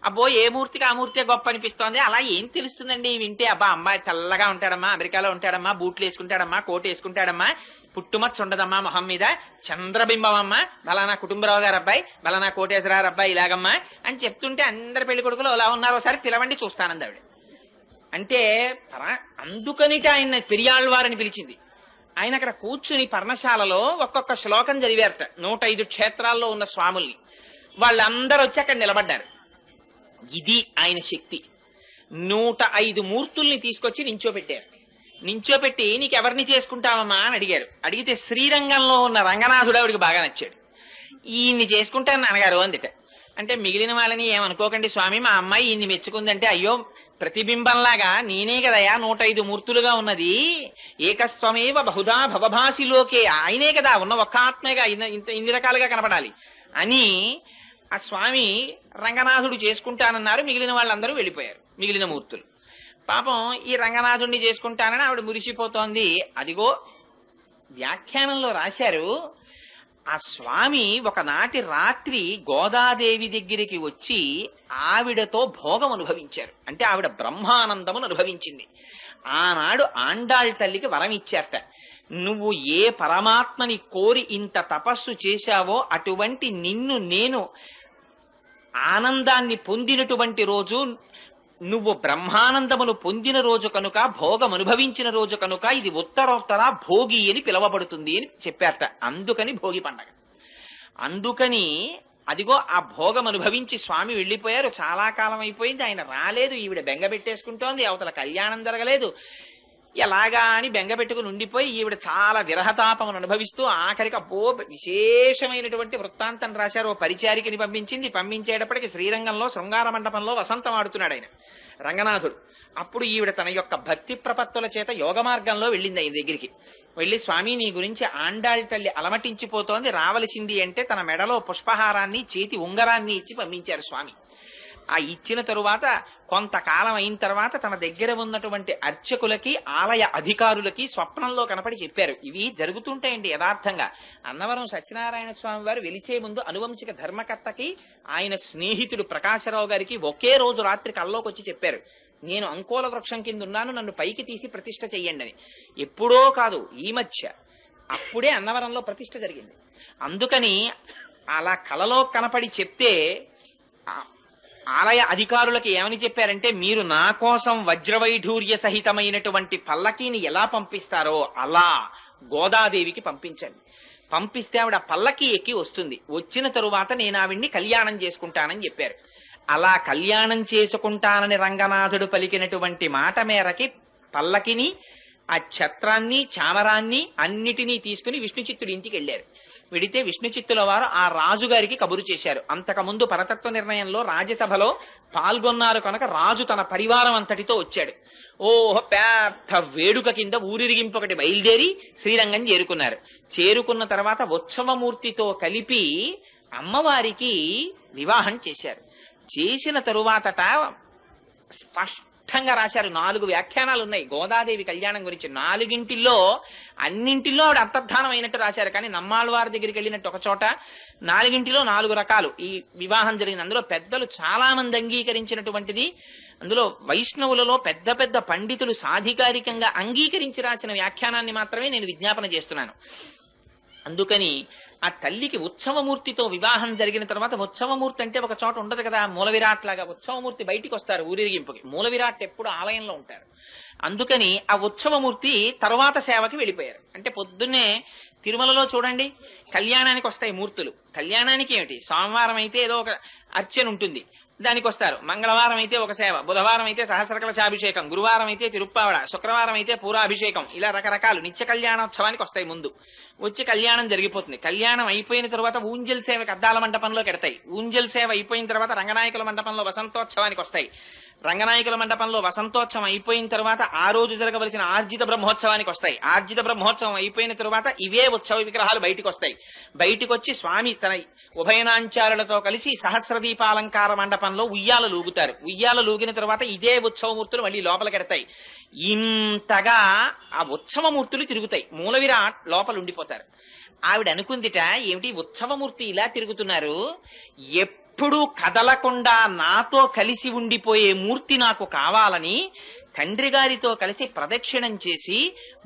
[SPEAKER 1] అబ్బో ఏ మూర్తికి ఆ మూర్తి గొప్ప అనిపిస్తోంది. అలా ఏం తెలుస్తుందండి వింటే? అబ్బా అమ్మాయి తెల్లగా ఉంటాడమ్మా, అమెరికాలో ఉంటాడమ్మా, బూట్లు వేసుకుంటాడమ్మా, కోట్ వేసుకుంటాడమ్మా, పుట్టుమచ్చ ఉండదమ్మా మొహం మీద, చంద్రబింబం అమ్మా, బలానా కుటుంబరావు గారు అబ్బాయి, బలానా కోటేశ్వరరావు అబ్బాయి ఇలాగమ్మా అని చెప్తుంటే అందరి పెళ్లి కొడుకులు ఎలా ఉన్నారో ఒకసారి పిలవండి చూస్తానంది ఆవిడ. అంటే అందుకనిట ఆయన పెరియాళ్వారని పిలిచింది. ఆయన అక్కడ కూర్చుని పర్ణశాలలో ఒక్కొక్క శ్లోకం చదివారట 105 క్షేత్రాల్లో ఉన్న స్వాముల్ని. వాళ్ళందరూ వచ్చి అక్కడ నిలబడ్డారు. ఇది ఆయన శక్తి. 105 మూర్తుల్ని తీసుకొచ్చి నించోపెట్టారు. నించోపెట్టి నీకెవరిని చేసుకుంటావమ్మా అని అడిగారు. అడిగితే శ్రీరంగంలో ఉన్న రంగనాథుడు ఆవిడికి బాగా నచ్చాడు. ఈయన్ని చేసుకుంటాను నాన్నగారు అందిట. అంటే మిగిలిన వాళ్ళని ఏమనుకోకండి స్వామి, మా అమ్మాయి ఈయన్ని మెచ్చుకుందంటే అయ్యో ప్రతిబింబంలాగా నేనే కదయా 105 మూర్తులుగా ఉన్నది, ఏకస్వమేవ బహుదా భవభాసిలోకే, ఆయనే కదా ఉన్న ఒక్క ఆత్మేగా ఇన్ని రకాలుగా కనపడాలి అని ఆ స్వామి రంగనాథుడు చేసుకుంటానన్నారు. మిగిలిన వాళ్ళందరూ వెళ్ళిపోయారు, మిగిలిన మూర్తులు. పాపం ఈ రంగనాథుడిని చేసుకుంటానని ఆవిడ మురిసిపోతోంది. అదిగో వ్యాఖ్యానంలో రాశారు, ఆ స్వామి ఒకనాటి రాత్రి గోదాదేవి దగ్గరికి వచ్చి ఆవిడతో భోగం అనుభవించారు. అంటే ఆవిడ బ్రహ్మానందమును అనుభవించింది. ఆనాడు ఆండాళ్ తల్లికి వరం ఇచ్చారట, నువ్వు ఏ పరమాత్మని కోరి ఇంత తపస్సు చేశావో అటువంటి నిన్ను నేను ఆనందాన్ని పొందినటువంటి రోజు, నువ్వు బ్రహ్మానందమును పొందిన రోజు కనుక, భోగం అనుభవించిన రోజు కనుక ఇది ఉత్తరోత్తర భోగి అని పిలవబడుతుంది అని చెప్పారట. అందుకని భోగి పండగ. అందుకని అదిగో ఆ భోగం అనుభవించి స్వామి వెళ్లిపోయారు. చాలా కాలం అయిపోయింది, ఆయన రాలేదు. ఈవిడ బెంగ పెట్టేసుకుంటోంది, అవతల కళ్యాణం జరగలేదు. ఎలాగా అని బెంగ పెట్టుకుని ఉండిపోయి ఈవిడ చాలా విరహతాపమును అనుభవిస్తూ ఆఖరికి అబ్బో విశేషమైనటువంటి వృత్తాంతం రాశారు. ఓ పరిచారికని పంపించింది. పంపించేటప్పటికి శ్రీరంగంలో శృంగార మండపంలో వసంతం ఆడుతున్నాడు ఆయన రంగనాథుడు. అప్పుడు ఈవిడ తన యొక్క భక్తి ప్రపత్తుల చేత యోగ మార్గంలో వెళ్ళింది ఆయన దగ్గరికి. వెళ్లి స్వామి నీ గురించి ఆండాళ్ తల్లి అలమటించిపోతోంది, రావలసింది అంటే తన మెడలో పుష్పహారాన్ని చేతి ఉంగరాన్ని ఇచ్చి పంపించారు స్వామి. ఆ ఇచ్చిన తరువాత కొంతకాలం అయిన తర్వాత తన దగ్గర ఉన్నటువంటి అర్చకులకి ఆలయ అధికారులకి స్వప్నంలో కనపడి చెప్పారు. ఇవి జరుగుతుంటాయండి యథార్థంగా. అన్నవరం సత్యనారాయణ స్వామి వారు వెలిసే ముందు అనువంశిక ధర్మకర్తకి ఆయన స్నేహితుడు ప్రకాశరావు గారికి ఒకే రోజు రాత్రి కల్లోకి వచ్చి చెప్పారు, నేను అంకోల వృక్షం కింద ఉన్నాను, నన్ను పైకి తీసి ప్రతిష్ఠ చెయ్యండి అని. ఎప్పుడో కాదు, ఈ మధ్య అప్పుడే అన్నవరంలో ప్రతిష్ఠ జరిగింది. అందుకని అలా కలలో కనపడి చెప్తే ఆలయ అధికారులకి ఏమని చెప్పారంటే, మీరు నా కోసం వజ్రవైఢూర్య సహితమైనటువంటి పల్లకీని ఎలా పంపిస్తారో అలా గోదాదేవికి పంపించండి. పంపిస్తే ఆవిడ పల్లకీ ఎక్కి వస్తుంది. వచ్చిన తరువాత నేను ఆవిడ్ని కళ్యాణం చేసుకుంటానని చెప్పారు. అలా కళ్యాణం చేసుకుంటానని రంగనాథుడు పలికినటువంటి మాట మేరకి పల్లకిని, ఆ ఛత్రాన్ని, చామరాన్ని అన్నిటినీ తీసుకుని విష్ణుచిత్తుడి ఇంటికి వెళ్లారు. వెడితే విష్ణుచిత్తుల వారు ఆ రాజుగారికి కబురు చేశారు. అంతకుముందు పరతత్వ నిర్ణయంలో రాజ్యసభలో పాల్గొన్నారు కనుక రాజు తన పరివారం అంతటితో వచ్చాడు. ఓహో పెద్ద వేడుక కింద ఊరిరిగింపు ఒకటి బయలుదేరి శ్రీరంగం చేరుకున్నారు. చేరుకున్న తర్వాత ఉత్సవమూర్తితో కలిపి అమ్మవారికి వివాహం చేశారు. చేసిన తరువాతట స్పష్టంగా రాశారు. 4 వ్యాఖ్యానాలు ఉన్నాయి గోదాదేవి కళ్యాణం గురించి. 4గింటిల్లో అన్నింటిలో ఆవిడ అంతర్ధానం అయినట్టు రాశారు. కానీ నమ్మాళ్ళవారి దగ్గరికి వెళ్ళినట్టు ఒక చోట 4గింటిలో 4 రకాలు ఈ వివాహం జరిగింది. అందులో పెద్దలు చాలా మంది అంగీకరించినటువంటిది. అందులో వైష్ణవులలో పెద్ద పెద్ద పండితులు సాధికారికంగా అంగీకరించి రాసిన వ్యాఖ్యానాన్ని మాత్రమే నేను విజ్ఞాపన చేస్తున్నాను. అందుకని ఆ తల్లికి ఉత్సవమూర్తితో వివాహం జరిగిన తర్వాత, ఉత్సవమూర్తి అంటే ఒక చోట ఉండదు కదా, మూల విరాట్ లాగా ఉత్సవమూర్తి బయటికి వస్తారు ఊరిరిగింపుకి. మూల విరాట్ ఎప్పుడు ఆలయంలో ఉంటారు. అందుకని ఆ ఉత్సవమూర్తి తరువాత సేవకి వెళ్ళిపోయారు. అంటే పొద్దున్నే తిరుమలలో చూడండి కళ్యాణానికి వస్తాయి మూర్తులు. కళ్యాణానికి ఏమిటి, సోమవారం అయితే ఏదో ఒక అర్చన ఉంటుంది, దానికి వస్తారు. మంగళవారం అయితే ఒక సేవ, బుధవారం అయితే సహస్రకలశాభిషేకం, గురువారం అయితే తిరుప్పావడ, శుక్రవారం అయితే పూరాభిషేకం, ఇలా రకరకాలు నిత్య కళ్యాణోత్సవానికి వస్తాయి. ముందు వచ్చి కళ్యాణం జరిగిపోతుంది. కళ్యాణం అయిపోయిన తర్వాత ఊంజల్ సేవకి అద్దాల మండపంలో కెడతాయి. ఊంజల్ సేవ అయిపోయిన తర్వాత రంగనాయకుల మండపంలో వసంతోత్సవానికి వస్తాయి. రంగనాయకుల మండపంలో వసంతోత్సవం అయిపోయిన తర్వాత ఆ రోజు జరగవలసిన ఆర్జిత బ్రహ్మోత్సవానికి వస్తాయి. ఆర్జిత బ్రహ్మోత్సవం అయిపోయిన తర్వాత ఇవే ఉత్సవ విగ్రహాలు బయటికి వస్తాయి. బయటికి వచ్చి స్వామి తన ఉభయనాంచారులతో కలిసి సహస్రదీపాలంకార మండపంలో ఉయ్యాల లూగుతారు. ఉయ్యాల లూగిన తర్వాత ఇదే ఉత్సవమూర్తులు మళ్ళీ లోపలికెడతాయి. ఇంతగా ఆ ఉత్సవమూర్తులు తిరుగుతాయి. మూల విరాట్ లోపల ఉండిపోతారు. ఆవిడ అనుకుందిట, ఏమిటి ఉత్సవమూర్తి ఇలా తిరుగుతున్నారు, ఎప్పుడూ కదలకుండా నాతో కలిసి ఉండిపోయే మూర్తి నాకు కావాలని తండ్రి గారితో కలిసి ప్రదక్షిణం చేసి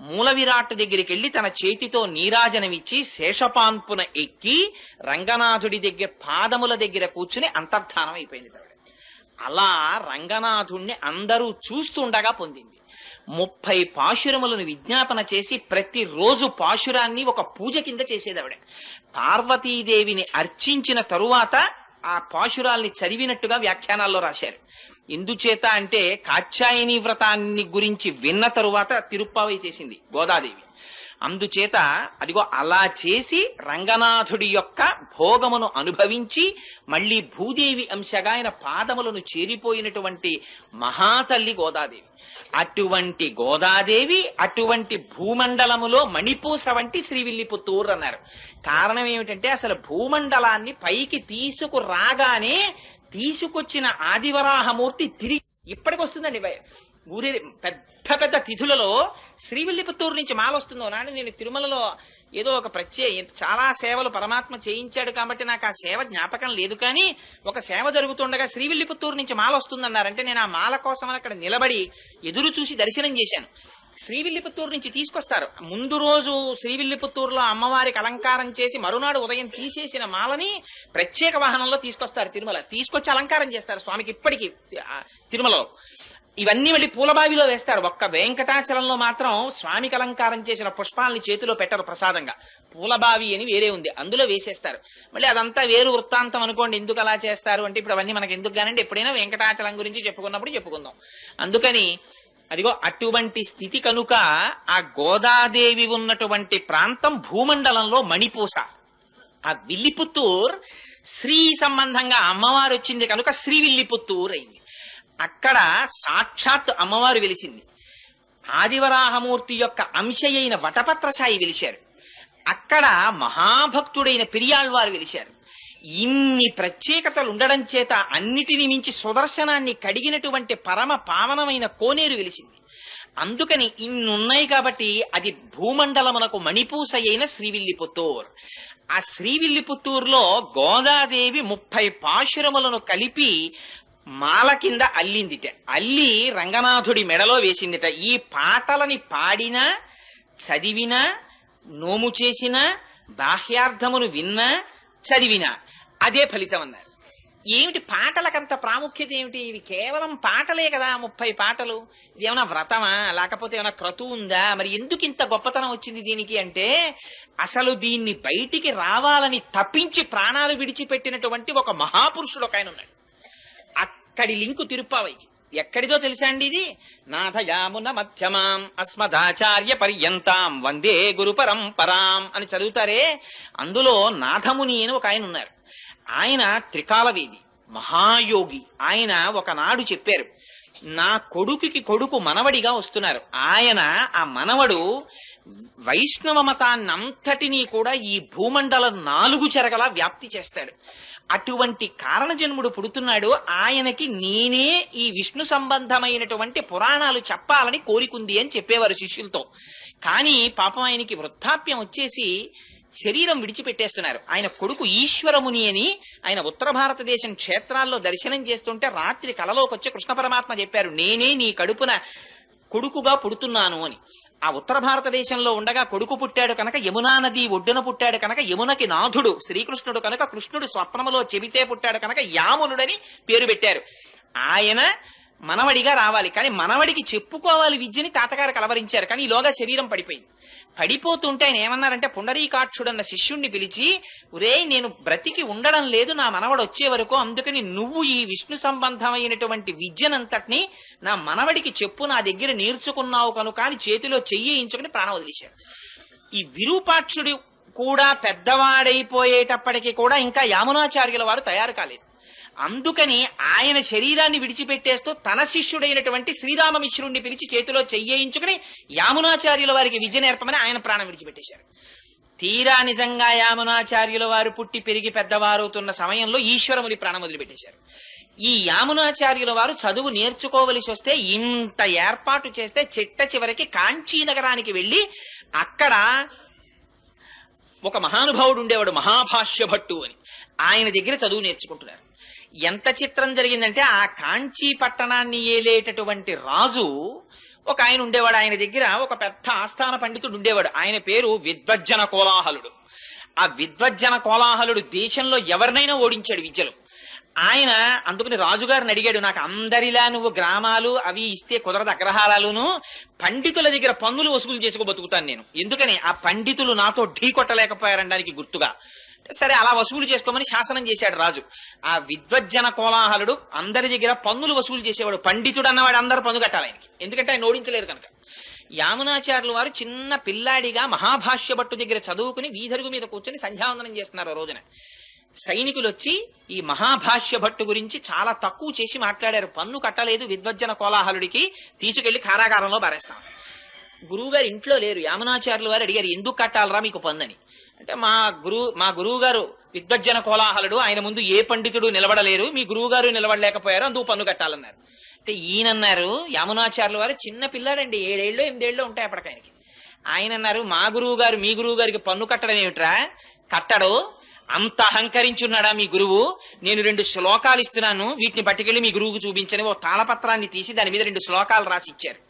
[SPEAKER 1] మూల విరాట్ దగ్గరికి వెళ్లి తన చేతితో నీరాజనమిచ్చి శేషపాన్పున ఎక్కి రంగనాథుడి దగ్గర పాదముల దగ్గర కూర్చుని అంతర్ధానం అయిపోయింది. అలా రంగనాథుణ్ణి అందరూ చూస్తుండగా పొందింది. 30 పాశురములను విజ్ఞాపన చేసి ప్రతిరోజు పాశురాన్ని ఒక పూజ కింద చేసేది ఆవిడ. పార్వతీదేవిని అర్చించిన తరువాత ఆ పాశురాల్ని చదివినట్టుగా వ్యాఖ్యానాల్లో రాశారు. ఎందుచేత అంటే కాత్యాయని వ్రతాన్ని గురించి విన్న తరువాత తిరుప్పావై చేసింది గోదాదేవి. అందుచేత అదిగో అలా చేసి రంగనాథుడి యొక్క భోగమును అనుభవించి మళ్లీ భూదేవి అంశగా ఆయన పాదములను చేరిపోయినటువంటి మహాతల్లి గోదాదేవి. అటువంటి గోదాదేవి అటువంటి భూమండలములో మణిపూస వంటి శ్రీవిల్లిపుత్తూరు అన్నారు. కారణం ఏమిటంటే అసలు భూమండలాన్ని పైకి తీసుకురాగానే తీసుకొచ్చిన ఆదివరాహమూర్తి తిరిగి ఇప్పటికొస్తుందండి. ఊరి పెద్ద పెద్ద తిథులలో శ్రీవిల్లిపుత్తూరు నుంచి మాలొస్తుందో నాని. నేను తిరుమలలో ఏదో ఒక చాలా సేవలు పరమాత్మ చేయించాడు కాబట్టి నాకు ఆ సేవ జ్ఞాపకం లేదు, కానీ ఒక సేవ జరుగుతుండగా శ్రీవిల్లిపుత్తూరు నుంచి మాల వస్తుందన్నారంటే నేను ఆ మాల కోసం అక్కడ నిలబడి ఎదురు చూసి దర్శనం చేశాను. శ్రీవిల్లిపుత్తూరు నుంచి తీసుకొస్తారు. ముందు రోజు శ్రీవిల్లిపుత్తూరులో అమ్మవారికి అలంకారం చేసి మరునాడు ఉదయం తీసేసిన మాలని ప్రత్యేక వాహనంలో తీసుకొస్తారు. తిరుమల తీసుకొచ్చి అలంకారం చేస్తారు స్వామికి. ఇప్పటికీ తిరుమలలో ఇవన్నీ మళ్ళీ పూలబావిలో వేస్తారు. ఒక్క వెంకటాచలంలో మాత్రం స్వామికి అలంకారం చేసిన పుష్పాలని చేతిలో పెట్టరు ప్రసాదంగా. పూలబావి అని వేరే ఉంది, అందులో వేసేస్తారు. మళ్ళీ అదంతా వేరు వృత్తాంతం అనుకోండి. ఎందుకు అలా చేస్తారు అంటే ఇప్పుడు అవన్నీ మనకి ఎందుకు కానండి, ఎప్పుడైనా వెంకటాచలం గురించి చెప్పుకున్నప్పుడు చెప్పుకుందాం. అందుకని అదిగో అటువంటి స్థితి కనుక ఆ గోదాదేవి ఉన్నటువంటి ప్రాంతం భూమండలంలో మణిపూస. ఆ విల్లిపుత్తూర్ శ్రీ సంబంధంగా అమ్మవారు వచ్చింది కనుక శ్రీవిల్లిపుత్తూర్ అయింది. అక్కడ సాక్షాత్ అమ్మవారు వెలిసింది. ఆదివరాహమూర్తి యొక్క అంశయైన వటపత్రసాయి వెలిశారు. అక్కడ మహాభక్తుడైన పెరియాళ్వారు వెలిశారు. ఇన్ని ప్రత్యేకతలు ఉండడం చేత అన్నిటిని మించి సుదర్శనాన్ని కడిగినటువంటి పరమ పావనమైన కోనేరు వెలిసింది. అందుకని ఇన్నున్నాయి కాబట్టి అది భూమండలమునకు మణిపూస అయిన శ్రీవిల్లిపుత్తూర్. ఆ శ్రీవిల్లిపుత్తూరులో గోదాదేవి 30 పాశురములను కలిపి మాల కింద అల్లిందిట. అల్లి రంగనాథుడి మెడలో వేసిందిట. ఈ పాటలని పాడినా చదివినా నోము చేసినా బాహ్యార్థమును విన్నా చదివినా అదే ఫలితం అన్నారు. ఏమిటి పాటలకంత ప్రాముఖ్యత ఏమిటి? ఇవి కేవలం పాటలే కదా, 30 పాటలు. ఇది ఏమైనా వ్రతమా లేకపోతే ఏమైనా క్రతువు ఉందా? మరి ఎందుకు ఇంత గొప్పతనం వచ్చింది దీనికి అంటే అసలు దీన్ని బయటికి రావాలని తప్పించి ప్రాణాలు విడిచిపెట్టినటువంటి ఒక మహాపురుషుడు ఒక ఆయన ఉన్నాడు. అక్కడి లింకు తిరుప్పావైకి. ఎక్కడిదో తెలుసా అండి ఇది? నాథయామున మధ్యమాం అస్మదాచార్య పర్యంతాం వందే గురు పరంపరాం అని చదువుతారే, అందులో నాథముని అని ఒక ఆయన ఉన్నారు. ఆయన త్రికాలవేది మహాయోగి. ఆయన ఒకనాడు చెప్పారు, నా కొడుకుకి కొడుకు మనవడిగా వస్తున్నారు. ఆయన ఆ మనవడు వైష్ణవ మతాన్నంతటినీ కూడా ఈ భూమండలం 4 చెరగలా వ్యాప్తి చేస్తాడు. అటువంటి కారణజన్ముడు పుడుతున్నాడు. ఆయనకి నేనే ఈ విష్ణు సంబంధమైనటువంటి పురాణాలు చెప్పాలని కోరికుంది అని చెప్పేవారు శిష్యులతో. కానీ పాపం ఆయనకి వృద్ధాప్యం వచ్చేసి శరీరం విడిచిపెట్టేస్తున్నారు. ఆయన కొడుకు ఈశ్వరముని అని ఆయన ఉత్తర భారతదేశం క్షేత్రాల్లో దర్శనం చేస్తుంటే రాత్రి కలలోకి వచ్చి కృష్ణ పరమాత్మ చెప్పారు, నేనే నీ కడుపున కొడుకుగా పుడుతున్నాను అని. ఆ ఉత్తర భారతదేశంలో ఉండగా కొడుకు పుట్టాడు కనుక యమునా నది ఒడ్డున పుట్టాడు కనుక యమునకి నాథుడు శ్రీకృష్ణుడు కనుక కృష్ణుడు స్వప్నములో చెబితే పుట్టాడు కనుక యామునుడని పేరు పెట్టారు. ఆయన మనవడిగా రావాలి. కానీ మనవడికి చెప్పుకోవాలి విద్యని తాతగారు కలవరించారు. కానీ ఈలోగా శరీరం పడిపోయింది. పడిపోతుంటే ఆయన ఏమన్నారంటే పుండరీకాక్షుడన్న శిష్యుణ్ణి పిలిచి, ఒరే నేను బ్రతికి ఉండడం లేదు నా మనవడు వచ్చే వరకు, అందుకని నువ్వు ఈ విష్ణు సంబంధమైనటువంటి విద్యనంతటినీ నా మనవడికి చెప్పు, నా దగ్గర నేర్చుకున్నావు కనుక అని చేతిలో చెయ్యించుకుని ప్రాణం వదిలేశారు. ఈ విరూపాక్షుడు కూడా పెద్దవాడైపోయేటప్పటికీ కూడా ఇంకా యామునాచార్యుల వారు తయారు కాలేదు. అందుకని ఆయన శరీరాన్ని విడిచిపెట్టేస్తూ తన శిష్యుడైనటువంటి శ్రీరామమిశ్రుణ్ణి పిలిచి చేతిలో చెయ్యించుకుని యామునాచార్యుల వారికి విద్య నేర్పమని ఆయన ప్రాణం విడిచిపెట్టేశారు. తీరా నిజంగా యామునాచార్యుల వారు పుట్టి పెరిగి పెద్దవారవుతున్న సమయంలో ఈశ్వరముని ప్రాణం వదిలిపెట్టేశారు. ఈ యామునాచార్యుల వారు చదువు నేర్చుకోవలసి వస్తే ఇంత ఏర్పాటు చేస్తే చిట్ట చివరికి కాంచీ నగరానికి వెళ్లి అక్కడ ఒక మహానుభావుడు ఉండేవాడు, మహాభాష్య భట్టు అని. ఆయన దగ్గర చదువు నేర్చుకుంటున్నారు. ఎంత చిత్రం జరిగిందంటే ఆ కాంచీ పట్టణాన్ని ఏలేటటువంటి రాజు ఒక ఆయన ఉండేవాడు. ఆయన దగ్గర ఒక పెద్ద ఆస్థాన పండితుడు ఉండేవాడు. ఆయన పేరు విద్వజ్జన కోలాహలుడు. ఆ విద్వజ్జన కోలాహలుడు దేశంలో ఎవరినైనా ఓడించాడు విద్యలో. ఆయన అందుకని రాజుగారిని అడిగాడు, నాకు అందరిలా నువ్వు గ్రామాలు అవి ఇస్తే కుదరదు, అగ్రహారాలును, పండితుల దగ్గర పన్నులు వసూలు చేసుకో బతుకుతాను నేను. ఎందుకని ఆ పండితులు నాతో ఢీ కొట్టలేకపోయారనడానికి గుర్తుగా. సరే అలా వసూలు చేసుకోమని శాసనం చేశాడు రాజు. ఆ విద్వజ్జన కోలాహలుడు అందరి దగ్గర పన్నులు వసూలు చేసేవాడు. పండితుడు అన్నవాడు అందరూ పన్ను కట్టాలి ఆయనకి, ఎందుకంటే ఆయన ఓడించలేరు కనుక. యామునాచార్యులు వారు చిన్న పిల్లాడిగా మహాభాష్య భట్టు దగ్గర చదువుకుని వీధరుగు మీద కూర్చొని సంధ్యావందనం చేస్తున్నారు. రోజున సైనికులు వచ్చి ఈ మహాభాష్య భట్టు గురించి చాలా తక్కువ చేసి మాట్లాడారు. పన్ను కట్టలేదు విద్వజ్జన కోలాహలుడికి, తీసుకెళ్లి కారాగారంలో బారేస్తాం. గురువుగారు ఇంట్లో లేరు. యామునాచార్యులు వారు అడిగారు, ఎందుకు కట్టాలరా మీకు పన్ను అని. అంటే మా గురువు గారు విద్వజ్జన కోలాహలుడు, ఆయన ముందు ఏ పండితుడు నిలబడలేరు, మీ గురువు గారు నిలబడలేకపోయారు, అందుకు పన్ను కట్టాలన్నారు. అంటే ఈయనన్నారు, యామునాచార్యులు వారు చిన్న పిల్లాడండి, 7 ఏళ్ళు 8 ఏళ్ళు ఉంటాయి అప్పటికాయనకి. ఆయన అన్నారు, మా గురువు గారు మీ గురువు గారికి పన్ను కట్టడం ఏమిట్రా, కట్టడు, అంత అహంకరించున్నాడా మీ గురువు, నేను 2 శ్లోకాలు ఇస్తున్నాను, వీటిని పట్టుకెళ్లి మీ గురువుకు చూపించని ఓ తాళపత్రాన్ని తీసి దాని మీద 2 శ్లోకాలు రాసి ఇచ్చారు.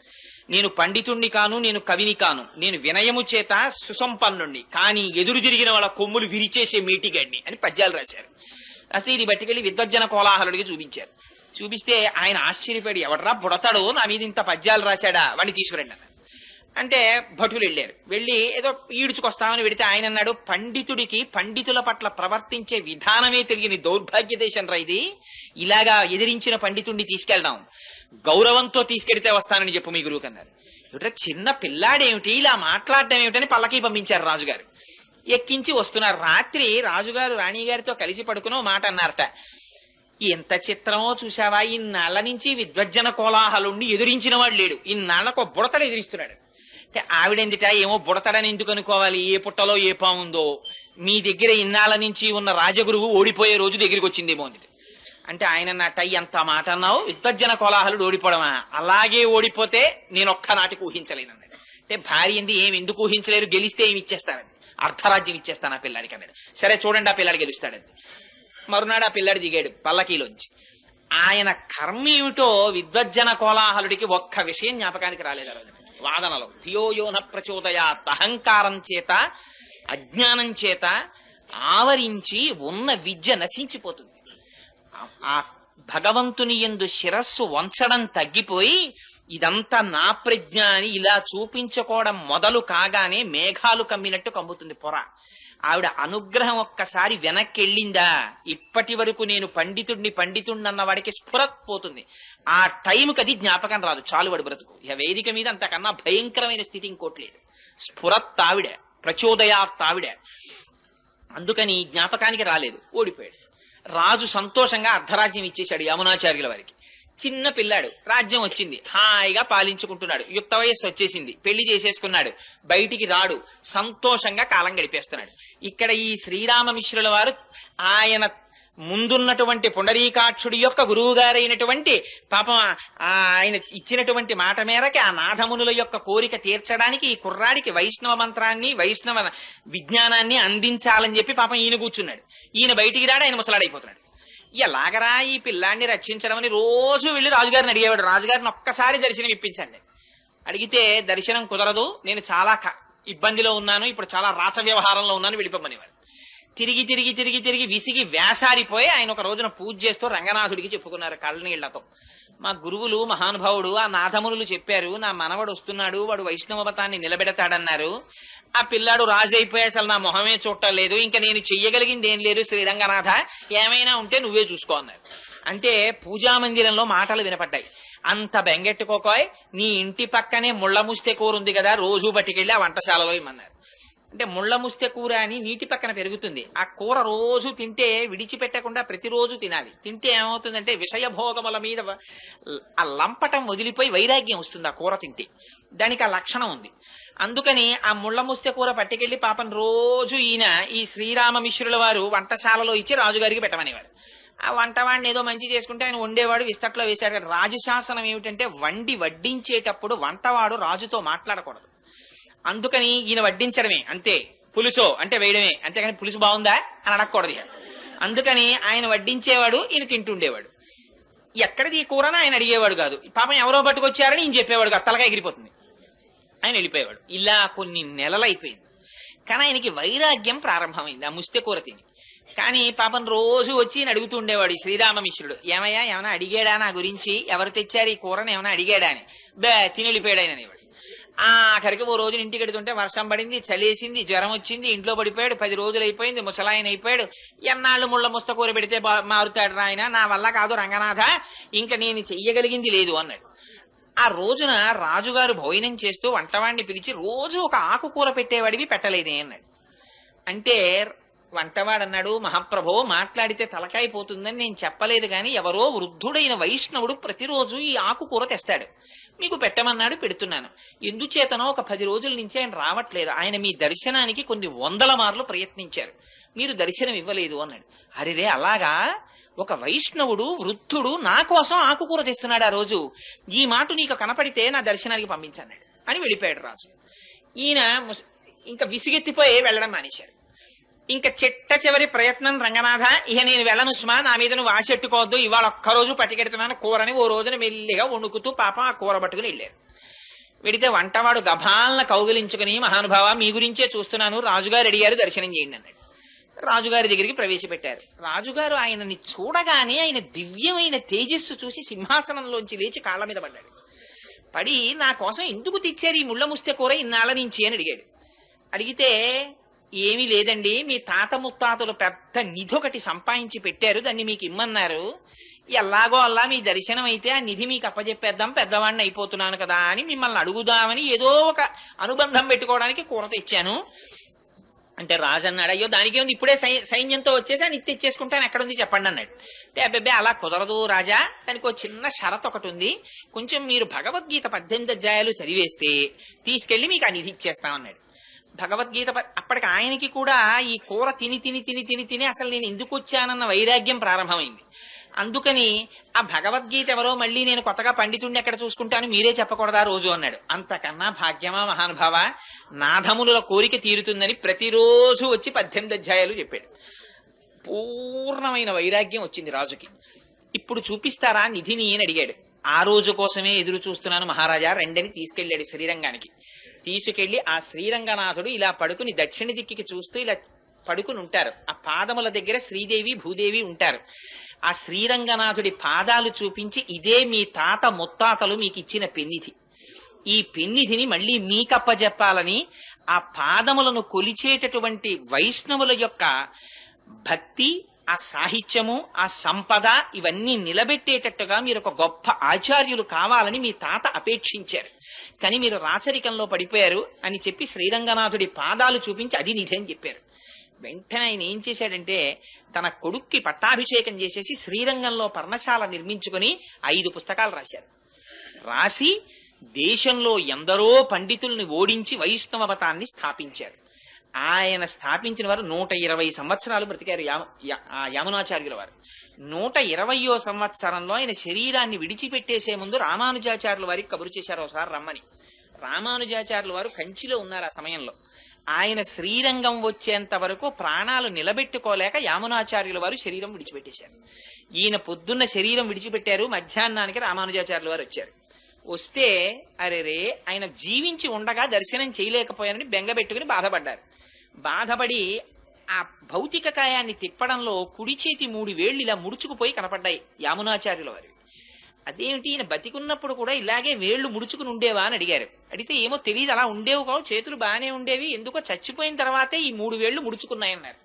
[SPEAKER 1] నేను పండితుణ్ణి కాను, నేను కవిని కాను, నేను వినయము చేత సుసంపన్నుణ్ణి, కానీ ఎదురు తిరిగిన వాళ్ళ కొమ్ములు విరిచేసే మీటిగడ్ని అని పద్యాలు రాశారు. రాస్తే ఇది పట్టుకెళ్లి విద్వజ్జన కోలాహలుడికి చూపించారు. చూపిస్తే ఆయన ఆశ్చర్యపడి, ఎవడరా బుడతాడు నా మీద ఇంత పద్యాలు రాశాడా, వాడిని తీసుకురండి అన్నారు. అంటే భటులు వెళ్ళారు. వెళ్ళి ఏదో ఈడ్చుకొస్తామని వెడితే ఆయన అన్నాడు, పండితుడికి పండితుల పట్ల ప్రవర్తించే విధానమే తెలియని దౌర్భాగ్య దేశం రా ఇది, ఇలాగా ఎదిరించిన పండితుడిని తీసుకెళ్దాం, గౌరవంతో తీసుకెడితే వస్తానని చెప్పు మీ గురువుకి అన్నారు. ఏమిటో చిన్న పిల్లాడేమిటి ఇలా మాట్లాడడం ఏమిటని పల్లకి పంపించారు రాజుగారు. ఎక్కించి వస్తున్నారు. రాత్రి రాజుగారు రాణిగారితో కలిసి పడుకునో మాట అన్నారట, ఎంత చిత్రమో చూసావా, ఇన్నాళ్ల నుంచి విద్వజ్జన కోలాహలుండి ఎదిరించిన వాడు లేడు, ఇన్నాళ్లకు బుడతలు ఎదిరిస్తున్నాడు. అంటే ఆవిడెందుట ఏమో బుడతడని ఎందుకు అనుకోవాలి, ఏ పుట్టలో ఏ పాముందో, మీ దగ్గర ఇన్నాళ్ల నుంచి ఉన్న రాజగురువు ఓడిపోయే రోజు దగ్గరికి వచ్చిందేమో అంది. అంటే ఆయన అన్నట్ట, ఎంత మాట అన్నావు, విద్వజ్జన కోలాహలుడు ఓడిపోవడమా, అలాగే ఓడిపోతే నేను ఒక్కనాటికి ఊహించలేను అన్నాడు. అంటే భార్య ఏమి ఎందుకు ఊహించలేరు, గెలిస్తే ఏమి ఇచ్చేస్తానండి, అర్ధరాజ్యం ఇచ్చేస్తాను ఆ పిల్లాడికి అన్నాడు. సరే చూడండి ఆ పిల్లాడు గెలుస్తాడండి. మరునాడు ఆ పిల్లాడు దిగాడు పల్లకీలోంచి. ఆయన కర్మ ఏమిటో విద్వజ్జన కోలాహలుడికి ఒక్క విషయం జ్ఞాపకానికి రాలేదు. వాదనలో ధియోయోన ప్రచోదయాత్, అహంకారం చేత అజ్ఞానం చేత ఆవరించి ఉన్న విద్య నశించిపోతుంది. ఆ భగవంతుని యందు శిరస్సు వంచడం తగ్గిపోయి ఇదంతా నా ప్రజ్ఞ అని ఇలా చూపించుకోవడం మొదలు కాగానే మేఘాలు కమ్మినట్టు కమ్ముతుంది పొర. ఆవిడ అనుగ్రహం ఒక్కసారి వెనక్కెళ్ళిందా, ఇప్పటి వరకు నేను పండితుడిని అన్న వాడికి స్ఫురత్ పోతుంది. ఆ టైంకి అది జ్ఞాపకం రాదు, చాలు వాడు బ్రతుకు. ఇక వేదిక మీద అంతకన్నా భయంకరమైన స్థితి ఇంకోట్లేదు. స్ఫురత్ ఆవిడ, ప్రచోదయాత్ ఆవిడ. అందుకని జ్ఞాపకానికి రాలేదు, ఓడిపోయాడు. రాజు సంతోషంగా అర్ధరాజ్యం ఇచ్చేశాడు యామునాచార్యుల వారికి. చిన్న పిల్లాడు, రాజ్యం వచ్చింది, హాయిగా పాలించుకుంటున్నాడు, యుక్త వయస్సు వచ్చేసింది, పెళ్లి చేసేసుకున్నాడు, బయటికి రాడు, సంతోషంగా కాలం గడిపేస్తున్నాడు. ఇక్కడ ఈ శ్రీరామమిశ్రుల వారు ఆయన ముందున్నటువంటి పుండరీకాక్షుడి యొక్క గురువు గారైనటువంటి పాపం ఆయన ఇచ్చినటువంటి మాట మేరకి ఆ నాథమునుల యొక్క కోరిక తీర్చడానికి ఈ కుర్రాడికి వైష్ణవ మంత్రాన్ని వైష్ణవ విజ్ఞానాన్ని అందించాలని చెప్పి పాపం ఈయన కూర్చున్నాడు. ఈయన బయటికి రాడు, ఆయన ముసలాడైపోతున్నాడు. ఎలాగరా ఈ పిల్లాన్ని రక్షించడం అని రోజు వెళ్లి రాజుగారిని అడిగేవాడు. రాజుగారిని ఒక్కసారి దర్శనం ఇప్పించండి. అడిగితే దర్శనం కుదరదు, నేను చాలా ఇబ్బందిలో ఉన్నాను, ఇప్పుడు చాలా రాచ వ్యవహారంలో ఉన్నాను, వెళ్ళిపోమనేవాడు. తిరిగి తిరిగి తిరిగి తిరిగి విసిగి వేసారిపోయి ఆయన ఒక రోజున పూజ చేస్తూ రంగనాథుడికి చెప్పుకున్నారు కళ్ళనీళ్లతో. మా గురువులు మహానుభావుడు ఆ నాథమునులు చెప్పారు, నా మనవడు వస్తున్నాడు, వాడు వైష్ణవ మతాన్ని నిలబెడతాడన్నారు. ఆ పిల్లాడు రాజు అయిపోయి అసలు నా మొహమే చూడటం లేదు, ఇంకా నేను చెయ్యగలిగింది ఏం లేదు, శ్రీరంగనాథ ఏమైనా ఉంటే నువ్వే చూసుకో అన్నారు. అంటే పూజా మందిరంలో మాటలు వినపడ్డాయి. అంత బెంగెట్టుకోకోయ్, నీ ఇంటి పక్కనే ముళ్ళ ముస్తె కూర ఉంది కదా, రోజు పట్టుకెళ్ళి ఆ వంటశాలలో ఇమ్మన్నారు. అంటే ముళ్ళ ముస్తె కూర అని నీటి పక్కన పెరుగుతుంది, ఆ కూర రోజు తింటే విడిచిపెట్టకుండా ప్రతిరోజు తినాలి. తింటే ఏమవుతుందంటే విషయభోగముల మీద ఆ లంపటం వదిలిపోయి వైరాగ్యం వస్తుంది ఆ కూర తింటే. దానికి ఆ లక్షణం ఉంది. అందుకని ఆ ముళ్ళ ముస్తె కూర పట్టుకెళ్లి పాపం రోజు ఈయన ఈ శ్రీరామ మిశ్రుల వారు వంటశాలలో ఇచ్చి రాజుగారికి పెట్టమనేవారు. ఆ వంటవాడిని ఏదో మంచి చేసుకుంటే ఆయన వండేవాడు, విస్తట్లో వేశాడు. రాజశాసనం ఏమిటంటే వడ్డించేటప్పుడు వంటవాడు రాజుతో మాట్లాడకూడదు. అందుకని ఈయన వడ్డించడమే అంతే, పులుసో అంటే వేయడమే, అంతేగాని పులుసు బాగుందా అని అడగకూడదు. అందుకని ఆయన వడ్డించేవాడు, ఈయన తింటుండేవాడు. ఎక్కడిది ఈ కూరని ఆయన అడిగేవాడు కాదు. పాపం ఎవరో పట్టుకొచ్చారని ఈయన చెప్పేవాడు కాదు, తలగా ఎగిరిపోతుంది, ఆయన వెళ్ళిపోయేవాడు. ఇలా కొన్ని నెలలు అయిపోయింది. కానీ ఆయనకి వైరాగ్యం ప్రారంభమైంది ఆ ముస్తె కూర తిని. కానీ పాపం రోజు వచ్చి ఈయన అడుగుతూ ఉండేవాడు శ్రీరామమిశ్రుడు, ఏమయ్యా ఏమైనా అడిగాడా నా గురించి, ఎవరు తెచ్చారు ఈ కూరని ఏమైనా అడిగాడా అని. తిని వెళ్ళిపోయాడు ఆయన అనేవాడు. ఆఖరికి ఓ రోజున ఇంటికి ఎడుతుంటే వర్షం పడింది, చలేసింది, జ్వరం వచ్చింది, ఇంట్లో పడిపోయాడు. 10 రోజులు అయిపోయింది, ముసలాయన అయిపోయాడు. ఎన్నాళ్ళు ముళ్ళ ముస్త కూర పెడితే మారుతాడు రాయన, నా వల్ల కాదు రంగనాథ, ఇంకా నేను చెయ్యగలిగింది లేదు అన్నాడు. ఆ రోజున రాజుగారు భోజనం చేస్తూ వంటవాడిని పిలిచి రోజు ఒక ఆకుకూర పెట్టేవాడివి పెట్టలేదే అన్నాడు. అంటే వంటవాడన్నాడు, మహాప్రభో మాట్లాడితే తలకాయిపోతుందని నేను చెప్పలేదు, గాని ఎవరో వృద్ధుడైన వైష్ణవుడు ప్రతిరోజు ఈ ఆకుకూర తెస్తాడు, మీకు పెట్టమన్నాడు, పెడుతున్నాను. ఎందుచేతనో ఒక 10 రోజుల నుంచి ఆయన రావట్లేదు, ఆయన మీ దర్శనానికి కొన్ని 100 మార్లు ప్రయత్నించారు, మీరు దర్శనం ఇవ్వలేదు అన్నాడు. అరిరే అలాగా, ఒక వైష్ణవుడు వృద్ధుడు నా కోసం ఆకుకూర తెస్తున్నాడు ఆ రోజు, ఈ మాట నీకు కనపడితే నా దర్శనానికి పంపించన్నాడు అని వెళ్ళిపోయాడు రాజు. ఈయన ఇంకా విసిగెత్తిపోయి వెళ్ళడం మానేశాడు. ఇంకా చిట్ట చివరి ప్రయత్నం, రంగనాథ ఇక నేను వెళ్ళను సుమా, నా మీద నువ్వు ఆశెట్టుకోవద్దు, ఇవాళ ఒక్కరోజు పట్టుకెడుతున్నాను కూరని ఓ రోజున మెల్లిగా వణుకుతూ పాపం ఆ కూర పట్టుకుని వెళ్ళారు. వెడితే వంటవాడు గభాలన కౌగిలించుకుని, మహానుభావ మీ గురించే చూస్తున్నాను, రాజుగారు అడిగారు దర్శనం చేయండి అన్నాడు. రాజుగారి దగ్గరికి ప్రవేశపెట్టారు. రాజుగారు ఆయనని చూడగానే ఆయన దివ్యమైన తేజస్సు చూసి సింహాసనంలోంచి లేచి కాళ్ళ మీద పడ్డాడు. పడి నా కోసం ఎందుకు తెచ్చారు ఈ ముళ్ళ ముస్తె కూర ఇన్నాళ్ళ నుంచి అని అడిగాడు. అడిగితే ఏమీ లేదండి, మీ తాత ముత్తాతలు పెద్ద నిధి ఒకటి సంపాదించి పెట్టారు, దాన్ని మీకు ఇమ్మన్నారు, ఎలాగో అలా మీ దర్శనం అయితే ఆ నిధి మీకు అప్పచెప్పేద్దాం, పెద్దవాడిని అయిపోతున్నాను కదా అని మిమ్మల్ని అడుగుదామని ఏదో ఒక అనుబంధం పెట్టుకోవడానికి కూర తెచ్చాను అంటే రాజు అన్నాడు, అయ్యో దానికేముంది, ఇప్పుడే సైన్యంతో వచ్చేసి అని తెచ్చేసుకుంటాను, ఎక్కడుంది చెప్పండి అన్నాడు. అంటే అబ్బాయి అలా కుదరదు రాజా, దానికి ఒక చిన్న షరత్ ఒకటి ఉంది, కొంచెం మీరు భగవద్గీత 18 అధ్యాయాలు చదివేస్తే తీసుకెళ్లి మీకు ఆ నిధి ఇచ్చేస్తామన్నాడు. భగవద్గీత అప్పటికి ఆయనకి కూడా ఈ కూర తిని తిని తిని తిని తిని అసలు నేను ఎందుకు వచ్చానన్న వైరాగ్యం ప్రారంభమైంది. అందుకని ఆ భగవద్గీత ఎవరో మళ్ళీ నేను కొత్తగా పండితుడిని ఎక్కడ చూసుకుంటాను, మీరే చెప్పకూడదా రోజు అన్నాడు. అంతకన్నా భాగ్యమా మహానుభావ, నాథమునుల కోరిక తీరుతుందని ప్రతిరోజు వచ్చి 18 అధ్యాయాలు చెప్పాడు. పూర్ణమైన వైరాగ్యం వచ్చింది రాజుకి. ఇప్పుడు చూపిస్తారా నిధిని అని అడిగాడు. ఆ రోజు కోసమే ఎదురు చూస్తున్నాను మహారాజా, రెండని తీసుకెళ్లాడు శ్రీరంగానికి. తీసుకెళ్లి ఆ శ్రీరంగనాథుడు ఇలా పడుకుని దక్షిణ దిక్కికి చూస్తూ ఇలా పడుకుని ఉంటారు. ఆ పాదముల దగ్గర శ్రీదేవి భూదేవి ఉంటారు. ఆ శ్రీరంగనాథుడి పాదాలు చూపించి, ఇదే మీ తాత ముత్తాతలు మీకు ఇచ్చిన పెన్నిధి, ఈ పెన్నిధిని మళ్ళీ మీకప్పజెప్పాలని ఆ పాదములను కొలిచేటటువంటి వైష్ణవుల యొక్క భక్తి, ఆ సాహిత్యము, ఆ సంపద ఇవన్నీ నిలబెట్టేటట్టుగా మీరు ఒక గొప్ప ఆచార్యులు కావాలని మీ తాత అపేక్షించారు, కానీ మీరు రాచరికంలో పడిపోయారు అని చెప్పి శ్రీరంగనాథుడి పాదాలు చూపించి అది నిధి అని చెప్పారు. వెంటనే ఆయన ఏం చేశాడంటే తన కొడుక్కి పట్టాభిషేకం చేసేసి శ్రీరంగంలో పర్ణశాల నిర్మించుకుని 5 పుస్తకాలు రాశారు. రాసి దేశంలో ఎందరో పండితుల్ని ఓడించి వైష్ణవ మతాన్ని స్థాపించారు. ఆయన స్థాపించిన వారు 120 సంవత్సరాలు బ్రతికారు. యామునాచార్యుల వారు 120వ సంవత్సరంలో ఆయన శరీరాన్ని విడిచిపెట్టేసే ముందు రామానుజాచార్యుల వారికి కబురు చేశారు ఒకసారి రమ్మని. రామానుజాచార్యుల వారు కంచిలో ఉన్నారు ఆ సమయంలో. ఆయన శ్రీరంగం వచ్చేంత వరకు ప్రాణాలు నిలబెట్టుకోలేక యామునాచార్యుల వారు శరీరం విడిచిపెట్టేశారు. ఈయన పొద్దున్న శరీరం విడిచిపెట్టారు, మధ్యాహ్నానికి రామానుజాచార్యుల వారు వచ్చారు. వస్తే అరేరే ఆయన జీవించి ఉండగా దర్శనం చేయలేకపోయానని బెంగబెట్టుకుని బాధపడ్డారు. బాధపడి ఆ భౌతిక కాయాన్ని తిప్పడంలో కుడి చేతి 3 వేళ్లు ఇలా ముడుచుకుపోయి కనపడ్డాయి యామునాచార్యుల వారి. అదేమిటి, ఈయన బతికున్నప్పుడు కూడా ఇలాగే వేళ్లు ముడుచుకుని ఉండేవా అని అడిగారు. అడిగితే ఏమో తెలియదు, అలా ఉండేవి కావు, చేతులు బాగానే ఉండేవి, ఎందుకో చచ్చిపోయిన తర్వాతే ఈ 3 వేళ్లు ముడుచుకున్నాయన్నారు.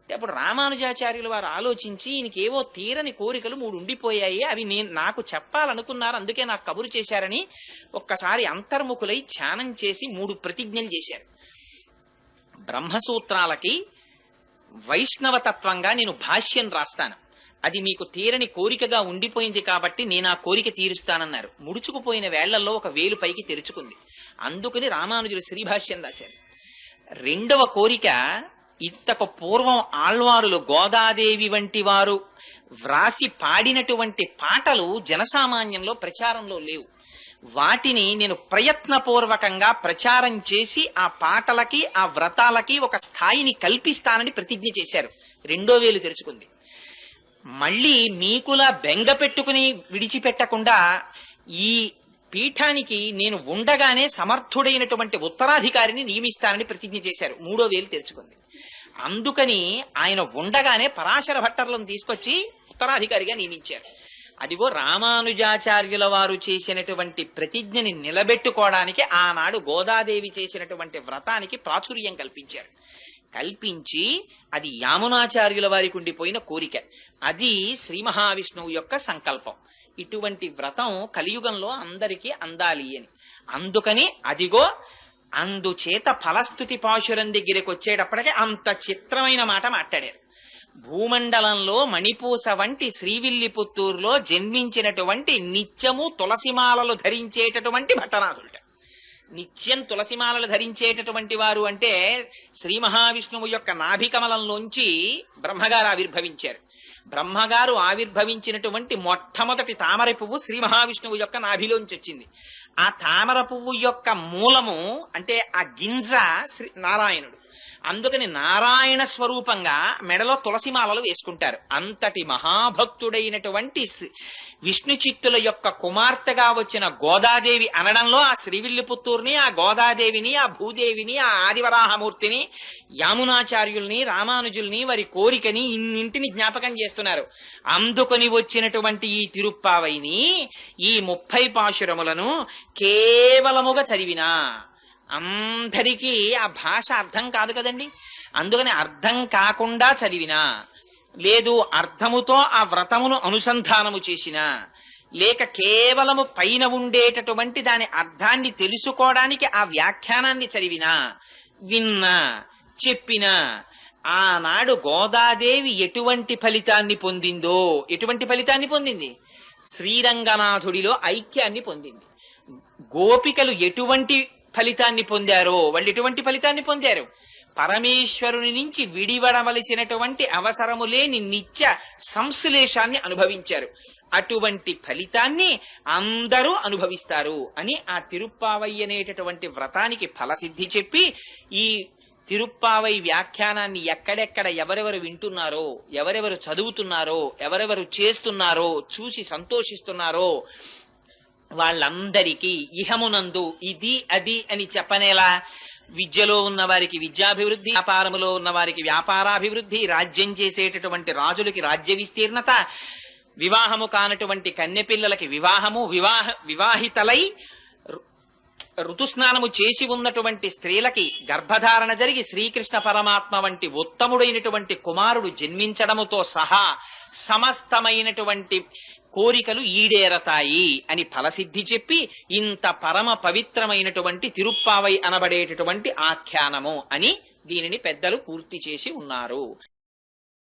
[SPEAKER 1] అప్పుడు రామానుజాచార్యుల వారు ఆలోచించి ఈయనకేవో తీరని కోరికలు 3 ఉండిపోయాయి, అవి నాకు చెప్పాలనుకున్నారు, అందుకే నాకు కబురు చేశారని ఒక్కసారి అంతర్ముఖులై ధ్యానం చేసి 3 ప్రతిజ్ఞలు చేశారు. బ్రహ్మసూత్రాలకి వైష్ణవతత్వంగా నేను భాష్యం రాస్తాను, అది మీకు తీరని కోరికగా ఉండిపోయింది కాబట్టి నేను ఆ కోరిక తీరుస్తానన్నారు. ముడుచుకుపోయిన వేళ్లలో ఒక వేలు పైకి తెరుచుకుంది, అందుకని రామానుజులు శ్రీభాష్యం రాశారు. రెండవ కోరిక, ఇంతకు పూర్వం ఆళ్వారులు గోదాదేవి వంటి వారు వ్రాసి పాడినటువంటి పాటలు జనసామాన్యంలో ప్రచారంలో లేవు, వాటిని నేను ప్రయత్నపూర్వకంగా ప్రచారం చేసి ఆ పాటలకి ఆ వ్రతాలకి ఒక స్థాయిని కల్పిస్తానని ప్రతిజ్ఞ చేశారు. రెండో వేలు తెరుచుకుంది. మళ్ళీ మీకులా బెంగ పెట్టుకుని విడిచిపెట్టకుండా ఈ పీఠానికి నేను ఉండగానే సమర్థుడైనటువంటి ఉత్తరాధికారిని నియమిస్తానని ప్రతిజ్ఞ చేశారు. మూడో వేలు తెరుచుకుంది. అందుకని ఆయన ఉండగానే పరాశర భట్టర్లను తీసుకొచ్చి ఉత్తరాధికారిగా నియమించారు. అదిగో రామానుజాచార్యుల వారు చేసినటువంటి ప్రతిజ్ఞని నిలబెట్టుకోవడానికి ఆనాడు గోదాదేవి చేసినటువంటి వ్రతానికి ప్రాచుర్యం కల్పించారు. కల్పించి అది యామునాచార్యుల వారికి ఉండిపోయిన కోరిక, అది శ్రీ మహావిష్ణువు యొక్క సంకల్పం. ఇటువంటి వ్రతం కలియుగంలో అందరికీ అందాలి అని. అందుకని అదిగో అందుచేత ఫలస్తుతి పాశురం దగ్గరికి వచ్చేటప్పటికే అంత చిత్రమైన మాట మాట్లాడారు. భూమండలంలో మణిపూస వంటి శ్రీవిల్లిపుత్తూరులో జన్మించినటువంటి నిత్యము తులసిమాలలు ధరించేటటువంటి భట్టనాథులట. నిత్యం తులసిమాలలు ధరించేటటువంటి వారు అంటే శ్రీ మహావిష్ణువు యొక్క నాభికమలంలోంచి బ్రహ్మగారు ఆవిర్భవించారు. బ్రహ్మగారు ఆవిర్భవించినటువంటి మొట్టమొదటి తామర పువ్వు శ్రీ మహావిష్ణువు యొక్క నాభిలోంచి వచ్చింది. ఆ తామర పువ్వు యొక్క మూలము అంటే ఆ గింజ శ్రీ నారాయణుడు. అందుకని నారాయణ స్వరూపంగా మెడలో తులసిమాలలు వేసుకుంటారు. అంతటి మహాభక్తుడైనటువంటి విష్ణు చిత్తుల యొక్క కుమార్తెగా వచ్చిన గోదాదేవి అనడంలో ఆ శ్రీవిల్లిపుత్తూరుని, ఆ గోదాదేవిని, ఆ భూదేవిని, ఆ ఆదివరాహమూర్తిని, యామునాచార్యుల్ని, రామానుజుల్ని, వారి కోరికని ఇన్నింటిని జ్ఞాపకం చేస్తున్నారు. అందుకొని వచ్చినటువంటి ఈ తిరుప్పావైని, ఈ 30 పాశురములను కేవలముగా చదివినా అందరికీ ఆ భాష అర్థం కాదు కదండి. అందుకని అర్థం కాకుండా చదివినా, లేదు అర్థముతో ఆ వ్రతమును అనుసంధానము చేసినా, లేక కేవలము పైన ఉండేటటువంటి దాని అర్థాన్ని తెలుసుకోవడానికి ఆ వ్యాఖ్యానాన్ని చదివినా, విన్నా, చెప్పినా, ఆనాడు గోదాదేవి ఎటువంటి ఫలితాన్ని పొందిందో, ఎటువంటి ఫలితాన్ని పొందింది? శ్రీరంగనాథుడిలో ఐక్యాన్ని పొందింది. గోపికలు ఎటువంటి ఫలితాన్ని పొందారో వాళ్ళు ఎటువంటి ఫలితాన్ని పొందారు? పరమేశ్వరుని నుంచి విడివడవలసినటువంటి అవసరము లేని నిత్య సంశ్లేషాన్ని అనుభవించారు. అటువంటి ఫలితాన్ని అందరూ అనుభవిస్తారు అని ఆ తిరుప్పావై అనేటటువంటి వ్రతానికి ఫలసిద్ధి చెప్పి, ఈ తిరుప్పావై వ్యాఖ్యానాన్ని ఎక్కడెక్కడ ఎవరెవరు వింటున్నారో, ఎవరెవరు చదువుతున్నారో, ఎవరెవరు చేస్తున్నారో, చూసి సంతోషిస్తున్నారో వాళ్ళందరికీ ఇహమునందు ఇది అది అని చెప్పనేలా విద్యలో ఉన్న వారికి విద్యాభివృద్ధి, వ్యాపారములో ఉన్న వారికి వ్యాపారాభివృద్ధి, రాజ్యం చేసేటటువంటి రాజులకి రాజ్య విస్తీర్ణత, వివాహము కానటువంటి కన్యపిల్లలకి వివాహము, వివాహితలై ఋతుస్నానము చేసి ఉన్నటువంటి స్త్రీలకి గర్భధారణ జరిగి శ్రీకృష్ణ పరమాత్మ వంటి ఉత్తముడైనటువంటి కుమారుడు జన్మించడముతో సహా సమస్తమైనటువంటి కోరికలు ఈడేరతాయి అని ఫలసిద్ధి చెప్పి ఇంత పరమ పవిత్రమైనటువంటి తిరుప్పావై అనబడేటటువంటి ఆఖ్యానము అని దీనిని పెద్దలు పూర్తి చేసి ఉన్నారు.